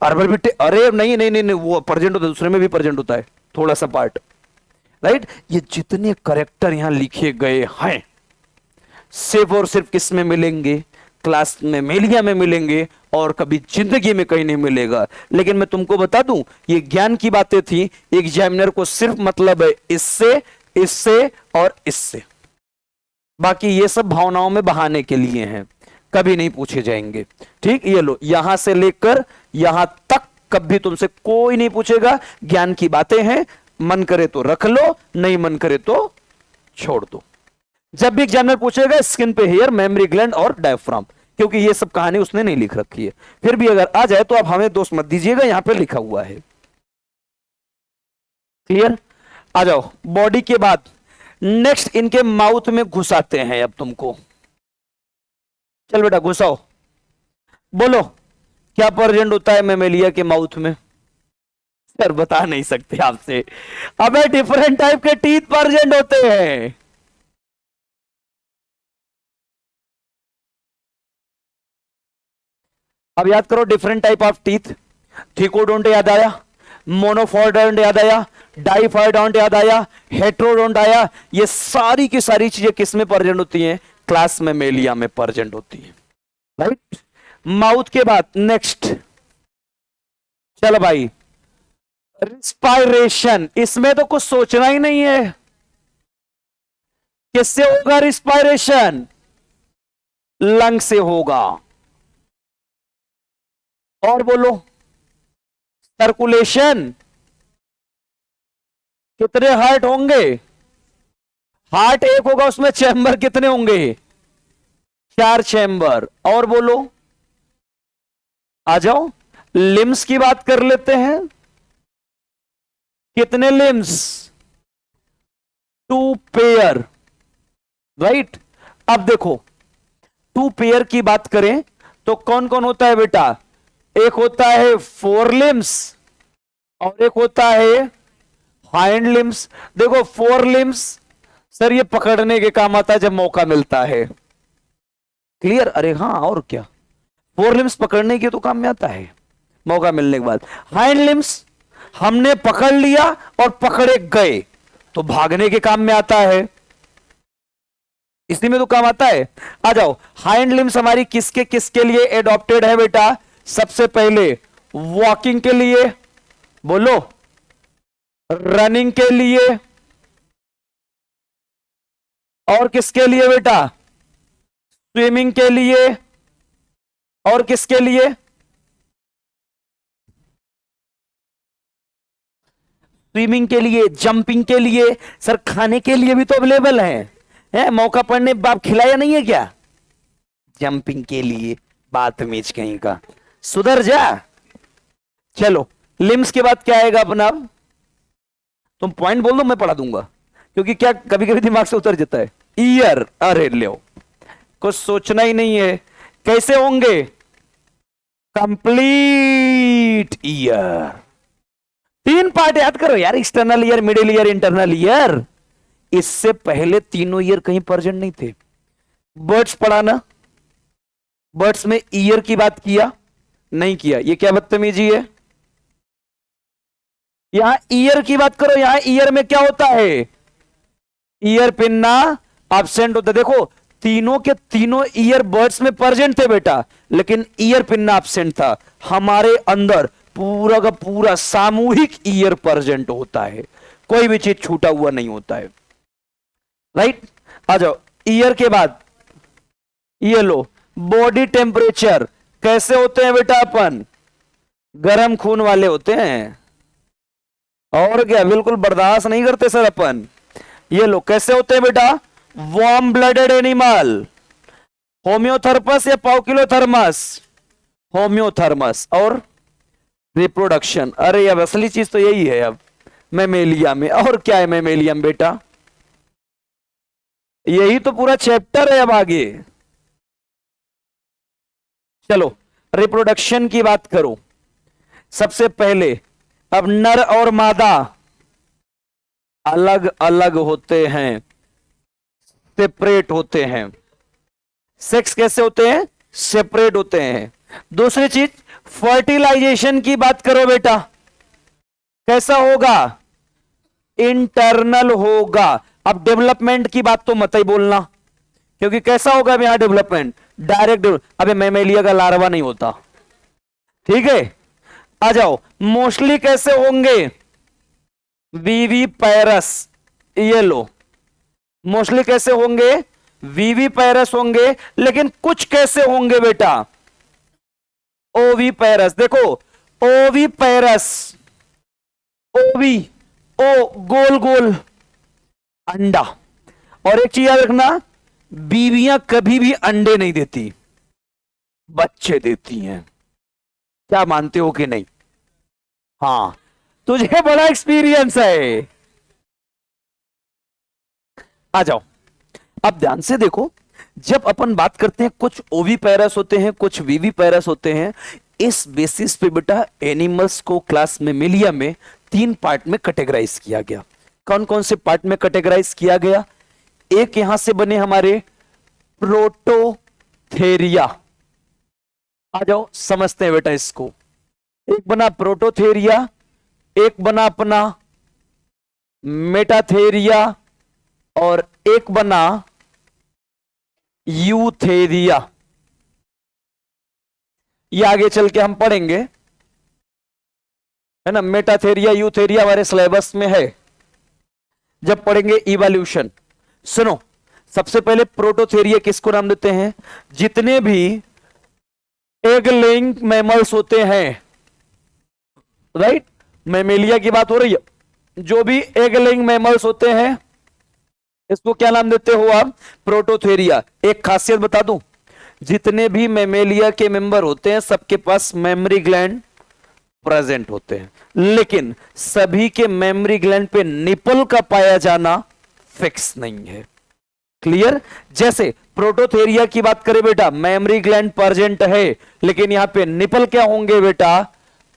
अर्बरबिट्टे, अरे नहीं नहीं नहीं, नहीं वो प्रेजेंट होता है, दूसरे में भी प्रेजेंट होता है थोड़ा सा पार्ट, राइट। ये जितने करेक्टर यहां लिखे गए हैं सिर्फ और सिर्फ किस में मिलेंगे, क्लास मेमेलिया में मिलेंगे, और कभी जिंदगी में कहीं नहीं मिलेगा। लेकिन मैं तुमको बता दूं ये ज्ञान की बातें थी, एग्जामिनर को सिर्फ मतलब है इससे, इससे और इससे, बाकी ये सब भावनाओं में बहाने के लिए हैं, कभी नहीं पूछे जाएंगे। ठीक, ये लो यहां से लेकर यहां तक कभी तुमसे कोई नहीं पूछेगा, ज्ञान की बातें हैं, मन करे तो रख लो, नहीं मन करे तो छोड़ दो। जब भी एग्जामिनर पूछेगा स्किन पे हेयर, मेमोरी ग्लैंड और डायफ्राम, क्योंकि ये सब कहानी उसने नहीं लिख रखी है। फिर भी अगर आ जाए तो आप हमें दोस्त मत दीजिएगा, यहां पे लिखा हुआ है। क्लियर। आ जाओ बॉडी के बाद नेक्स्ट इनके माउथ में घुसाते हैं अब तुमको। चल बेटा घुसाओ, बोलो क्या प्रेजेंट होता है मेमेलिया के माउथ में। सर बता नहीं सकते आपसे, अबे डिफरेंट टाइप के टीथ प्रेजेंट होते हैं। अब याद करो डिफरेंट टाइप ऑफ टीथ, थिकोडोंट याद आया, मोनोफोरडोंट याद आया, डाइफॉइडोंट याद आया, हेट्रोडोंट आया। ये सारी की सारी चीजें किस में प्रेजेंट होती हैं, क्लास मेमेलिया में प्रेजेंट होती है, राइट। माउथ के बाद नेक्स्ट, चलो भाई रिस्पायरेशन, इसमें तो कुछ सोचना ही नहीं है, किससे होगा रिस्पायरेशन, लंग से होगा। और बोलो सर्कुलेशन, कितने हार्ट होंगे, हार्ट एक होगा, उसमें चैम्बर कितने होंगे, 4 चैम्बर। और बोलो, आ जाओ लिम्स की बात कर लेते हैं, कितने लिम्स, 2 पेयर, राइट। अब देखो 2 पेयर की बात करें तो कौन कौन होता है बेटा, एक होता है 4 लिम्स और एक होता है हाइंड लिम्स, देखो फोर लिम्स सर ये पकड़ने के काम आता है जब मौका मिलता है। क्लियर? अरे हाँ, और क्या, फोर लिम्स पकड़ने के तो काम में आता है मौका मिलने के बाद। हाइंड लिम्स हमने पकड़ लिया और पकड़े गए तो भागने के काम में आता है, इसी में तो काम आता है। आ जाओ, हाइंड लिम्स हमारी किसके किसके लिए एडॉप्टेड है बेटा? सबसे पहले वॉकिंग के लिए, बोलो, रनिंग के लिए, और किसके लिए बेटा? स्विमिंग के लिए, और किसके लिए? स्विमिंग के लिए, जंपिंग के लिए, सर खाने के लिए भी तो अवेलेबल है मौका पड़ने बाप खिलाया नहीं है क्या? जंपिंग के लिए, बदतमीज कहीं का, सुधर जा। चलो, लिम्स के बाद क्या आएगा अपना? तुम पॉइंट बोल दो, मैं पढ़ा दूंगा, क्योंकि क्या कभी कभी दिमाग से उतर जाता है। ईयर, अरे लो, कुछ सोचना ही नहीं है। कैसे होंगे? Complete year. तीन पार्ट याद करो यार, external ear, middle ear, internal ear. इससे पहले तीनों ईयर कहीं प्रेजेंट नहीं थे। बर्ड्स पढ़ाना, बर्ड्स में ईयर की बात किया नहीं किया, ये क्या बदतमीजी है? यहां ईयर की बात करो, यहां ईयर में क्या होता है? ईयर पिन्ना एब्सेंट होता है। देखो तीनों के तीनों ईयर बर्ड्स में प्रेजेंट थे बेटा, लेकिन ईयर पिन्ना एब्सेंट था। हमारे अंदर पूरा का पूरा सामूहिक ईयर प्रेजेंट होता है, कोई भी चीज छूटा हुआ नहीं होता है। राइट? आ जाओ, ईयर के बाद ये लो, बॉडी टेम्परेचर। कैसे होते हैं बेटा अपन? गर्म खून वाले होते हैं, और क्या, बिल्कुल बर्दाश्त नहीं करते सर अपन। ये लो, कैसे होते हैं बेटा? Warm blooded animal. होम्योथर्पस या पाउकिलोथर्मस? होम्योथर्मस। और रिप्रोडक्शन, अरे अब असली चीज तो यही है अब मैमेलिया में। और क्या है मैमेलिया में बेटा? यही तो पूरा चैप्टर है अब आगे। चलो, रिप्रोडक्शन की बात करो। सबसे पहले अब नर और मादा अलग अलग होते हैं, सेपरेट होते हैं। सेक्स कैसे होते हैं? सेपरेट होते हैं। दूसरी चीज, फर्टिलाइजेशन की बात करो बेटा, कैसा होगा? इंटरनल होगा। अब डेवलपमेंट की बात तो मत ही बोलना, क्योंकि कैसा होगा अब यहां डेवलपमेंट? डायरेक्ट। अबे मैमेलिया का लार्वा नहीं होता, ठीक है? आ जाओ, मोस्टली कैसे होंगे? वीवी पैरस। ये लो, मोस्टली कैसे होंगे? वीवी पैरस होंगे, लेकिन कुछ कैसे होंगे बेटा? ओवी पैरस। देखो, ओवी पैरस, ओवी, ओ गोल गोल अंडा। और एक चीज याद रखना, बीवियां कभी भी अंडे नहीं देती, बच्चे देती हैं। क्या मानते हो कि नहीं? हाँ, तुझे बड़ा एक्सपीरियंस है। आ जाओ, अब ध्यान से देखो, जब अपन बात करते हैं कुछ ओवी पैरस होते हैं, कुछ वीवी पैरस होते हैं। इस बेसिस पे बेटा एनिमल्स को क्लास मेमेलिया में तीन पार्ट में कैटेगराइज किया गया। कौन कौन से पार्ट में कैटेगराइज किया गया? एक यहां से बने हमारे प्रोटोथेरिया। आ जाओ, समझते हैं बेटा इसको। एक बना प्रोटोथेरिया, एक बना अपना मेटाथेरिया, और एक बना यूथेरिया। ये आगे चल के हम पढ़ेंगे, है ना। मेटाथेरिया, यूथेरिया हमारे सिलेबस में है जब पढ़ेंगे इवोल्यूशन। सुनो, सबसे पहले प्रोटोथेरिया किसको नाम देते हैं? जितने भी एग लेइंग मैमल्स होते हैं, राइट, मैमेलिया की बात हो रही है, जो भी एग लेइंग मैमल्स होते हैं इसको क्या नाम देते हो आप? प्रोटोथेरिया। एक खासियत बता दूं, जितने भी मैमेलिया के मेंबर होते हैं सबके पास मेमोरी ग्लैंड प्रेजेंट होते हैं, लेकिन सभी के मेमोरी ग्लैंड पे निपल का पाया जाना फिक्स नहीं है। क्लियर? जैसे प्रोटोथेरिया की बात करें बेटा, मेमोरी ग्लैंड प्रेजेंट है, लेकिन यहां पे निपल क्या होंगे बेटा?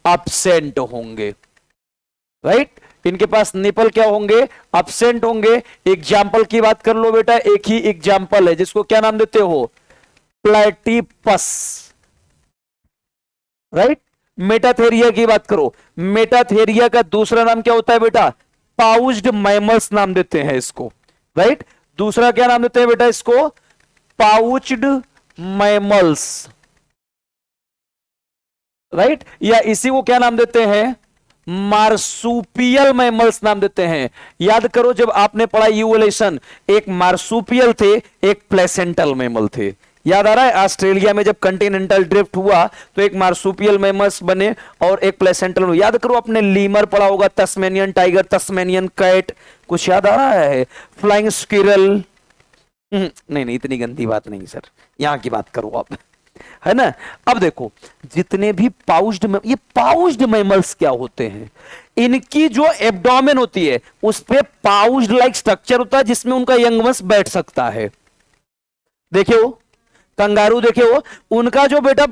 एब्सेंट होंगे, राइट? इनके पास निपल क्या होंगे, अब्सेंट होंगे। एग्जाम्पल की बात कर लो बेटा, एक ही एग्जाम्पल है जिसको क्या नाम देते हो, प्लेटिपस, राइट। मेटाथेरिया की बात करो, मेटाथेरिया का दूसरा नाम क्या होता है बेटा, पाउज्ड मैमल्स नाम देते हैं इसको, राइट। दूसरा क्या नाम देते हैं बेटा इसको, पाउच्ड मैमल्स, राइट। या इसी को क्या नाम देते हैं, मार्सुपियल मैमल्स नाम देते हैं। याद करो जब आपने पढ़ा इवोल्यूशन, एक मार्सुपियल थे, एक प्लेसेंटल मैमल थे। याद आ रहा है, ऑस्ट्रेलिया में जब कंटिनेंटल ड्रिफ्ट हुआ तो एक मार्सुपियल मैमल्स बने और एक प्लेसेंटल। याद करो अपने लीमर पढ़ा होगा, तस्मेनियन टाइगर, तस्मेनियन कैट, कुछ याद आ रहा है, फ्लाइंग स्क्विरल। नहीं नहीं, इतनी गंदी बात नहीं सर, यहां की बात करो आप, है ना। अब देखो जितने भी ये पाउज्ड मैमल्स क्या होते हैं, इनकी जो एब्डोमेन होती है उस पे पाउज्ड लाइक स्ट्रक्चर होता है जिसमें उनका यंगवंश बैठ सकता है। देखियो कंगारू, देखे हो उनका जो बेटा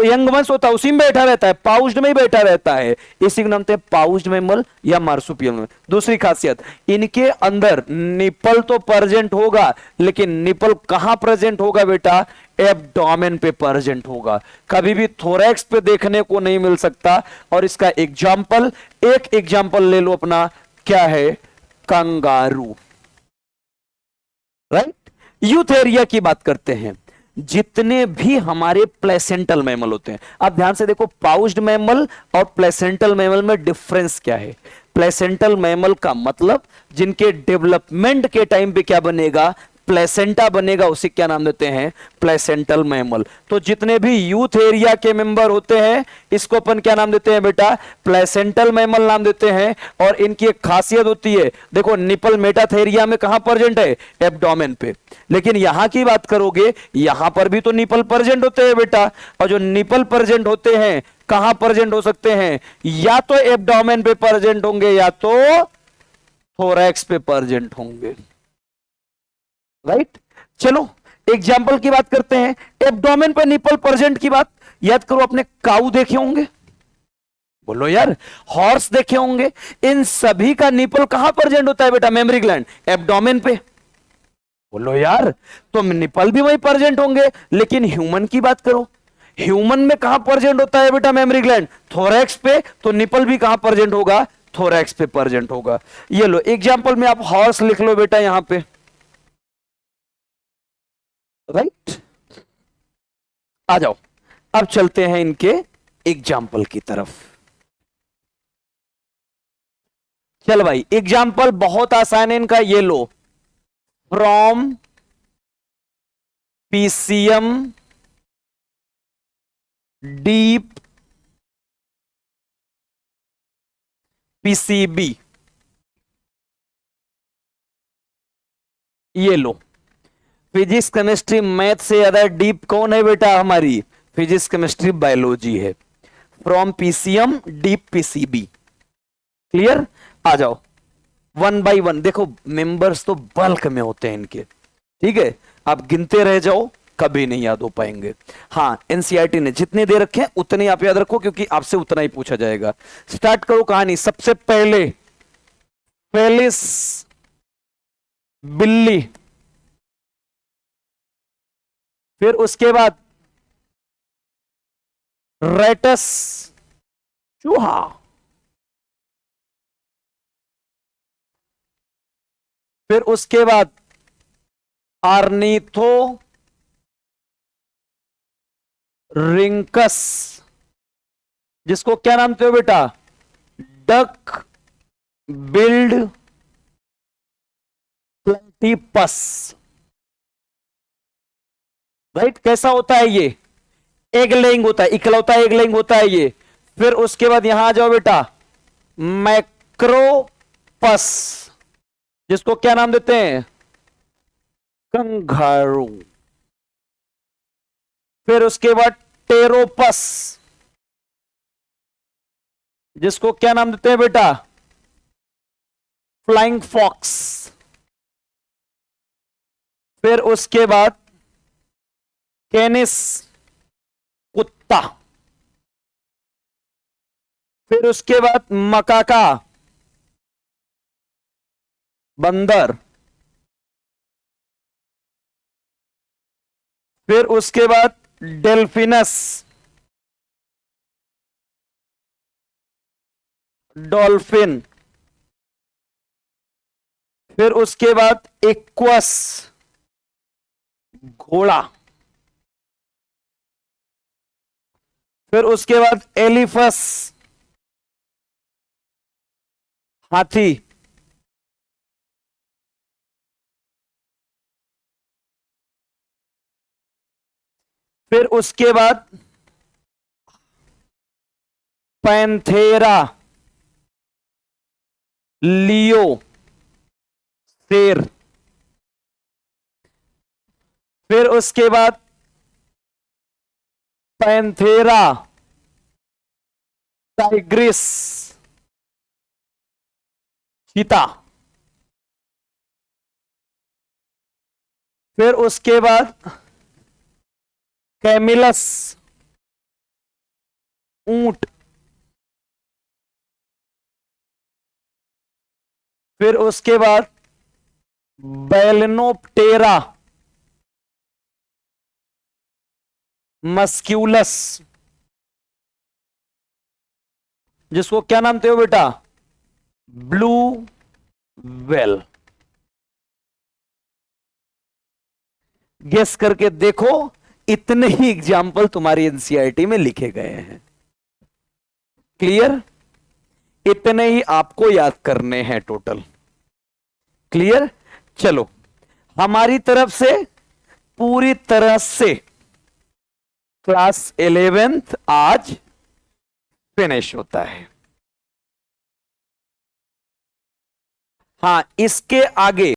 यंग वंश होता है उसी में बैठा रहता है, पाउज्ड में ही बैठा रहता है, इसी को नाम है पाउज्ड मैमल या मार्सुपियल मैमल। दूसरी खासियत, इनके अंदर निपल तो प्रेजेंट होगा, लेकिन निपल कहां प्रेजेंट होगा बेटा, एब्डोमेन पे प्रेजेंट होगा, कभी भी थोरैक्स पे देखने को नहीं मिल सकता। और इसका एग्जाम्पल, एक एग्जाम्पल ले लो अपना, क्या है, कंगारू, राइट। यूथेरिया की बात करते हैं, जितने भी हमारे प्लेसेंटल मैमल होते हैं, आप ध्यान से देखो पाउज्ड मैमल और प्लेसेंटल मैमल में डिफरेंस क्या है। प्लेसेंटल मैमल का मतलब जिनके डेवलपमेंट के टाइम पे क्या बनेगा, प्लेसेंटा बनेगा, उसे क्या नाम देते हैं, प्लेसेंटल मैमल। तो जितने भी यूथ एरिया के मेंबर होते हैं इसको अपन क्या नाम देते हैं बेटा, प्लेसेंटल मैमल नाम देते हैं। और इनकी एक खासियत होती है, देखो निपल मेटाथेरिया में कहां प्रेजेंट है, एब्डोमेन पे, लेकिन यहां की बात करोगे यहां पर भी तो निपल प्रेजेंट होते हैं बेटा। और जो निपल प्रेजेंट होते हैं कहां प्रेजेंट हो सकते हैं, या तो एब्डोमेन पे प्रेजेंट होंगे या तो थोरैक्स पे प्रेजेंट होंगे, राइट। चलो एग्जाम्पल की बात करते हैं, एब्डोमेन पे निपल प्रेजेंट की बात याद करो, अपने काऊ देखे होंगे, बोलो यार, हॉर्स देखे होंगे, इन सभी का निपल कहां प्रेजेंट होता है बेटा, मेमरी ग्लैंड, एब्डोमेन पे, बोलो यार। तो निपल भी वही प्रेजेंट होंगे, लेकिन ह्यूमन की बात करो, ह्यूमन में कहां प्रेजेंट होता है बेटा, मेमरी ग्लैंड, थोरैक्स पे, तो निपल भी कहां प्रेजेंट होगा, थोरैक्स पे प्रेजेंट होगा। ये लो एग्जाम्पल में आप हॉर्स लिख लो बेटा यहां पे, राइट। आ जाओ, अब चलते हैं इनके एग्जाम्पल की तरफ। चल भाई एग्जाम्पल बहुत आसान है इनका, ये लो, फ्रॉम पीसीएम डीप पीसीबी, ये लो। फिजिक्स केमिस्ट्री मैथ से ज्यादा डीप कौन है बेटा, हमारी फिजिक्स केमिस्ट्री बायोलॉजी है। From PCM deep PCB, clear. आ जाओ वन बाय वन, देखो मेंबर्स तो बल्क में होते हैं इनके, ठीक है, आप गिनते रह जाओ कभी नहीं याद हो पाएंगे। हाँ एनसीईआरटी ने जितने दे रखे हैं उतने आप याद रखो, क्योंकि आपसे उतना ही पूछा जाएगा। स्टार्ट करो कहानी, सबसे पहले फेलिस बिल्ली, फिर उसके बाद रेटस चूहा, फिर उसके बाद आर्नीथो रिंकस, जिसको क्या नाम थे बेटा, डक बिल्ड प्लेटिपस, राइट। कैसा होता है ये, एग लेइंग होता है, इकलौता एग लेइंग होता है ये। फिर उसके बाद यहां आ जाओ बेटा, मैक्रोपस, जिसको क्या नाम देते हैं, कंगारू। फिर उसके बाद टेरोपस, जिसको क्या नाम देते हैं बेटा, फ्लाइंग फॉक्स। फिर उसके बाद कैनिस कुत्ता। फिर उसके बाद मकाका, बंदर। फिर उसके बाद डेल्फिनस, डॉल्फिन। फिर उसके बाद इक्वस, घोड़ा। फिर उसके बाद एलिफस, हाथी। फिर उसके बाद पैंथेरा, लियो, शेर। फिर उसके बाद पैंथेरा, टाइग्रिस, चीता। फिर उसके बाद कैमिलस, ऊंट। फिर उसके बाद बैलनोप्टेरा, मस्क्यूलस। जिसको क्या नाम थे हो बेटा? Blue whale. गेस करके देखो, इतने ही एग्जाम्पल तुम्हारी एनसीईआरटी में लिखे गए हैं। क्लियर? इतने ही आपको याद करने हैं टोटल। क्लियर? चलो, हमारी तरफ से पूरी तरह से क्लास 11th आज फिनिश होता है। हाँ, इसके आगे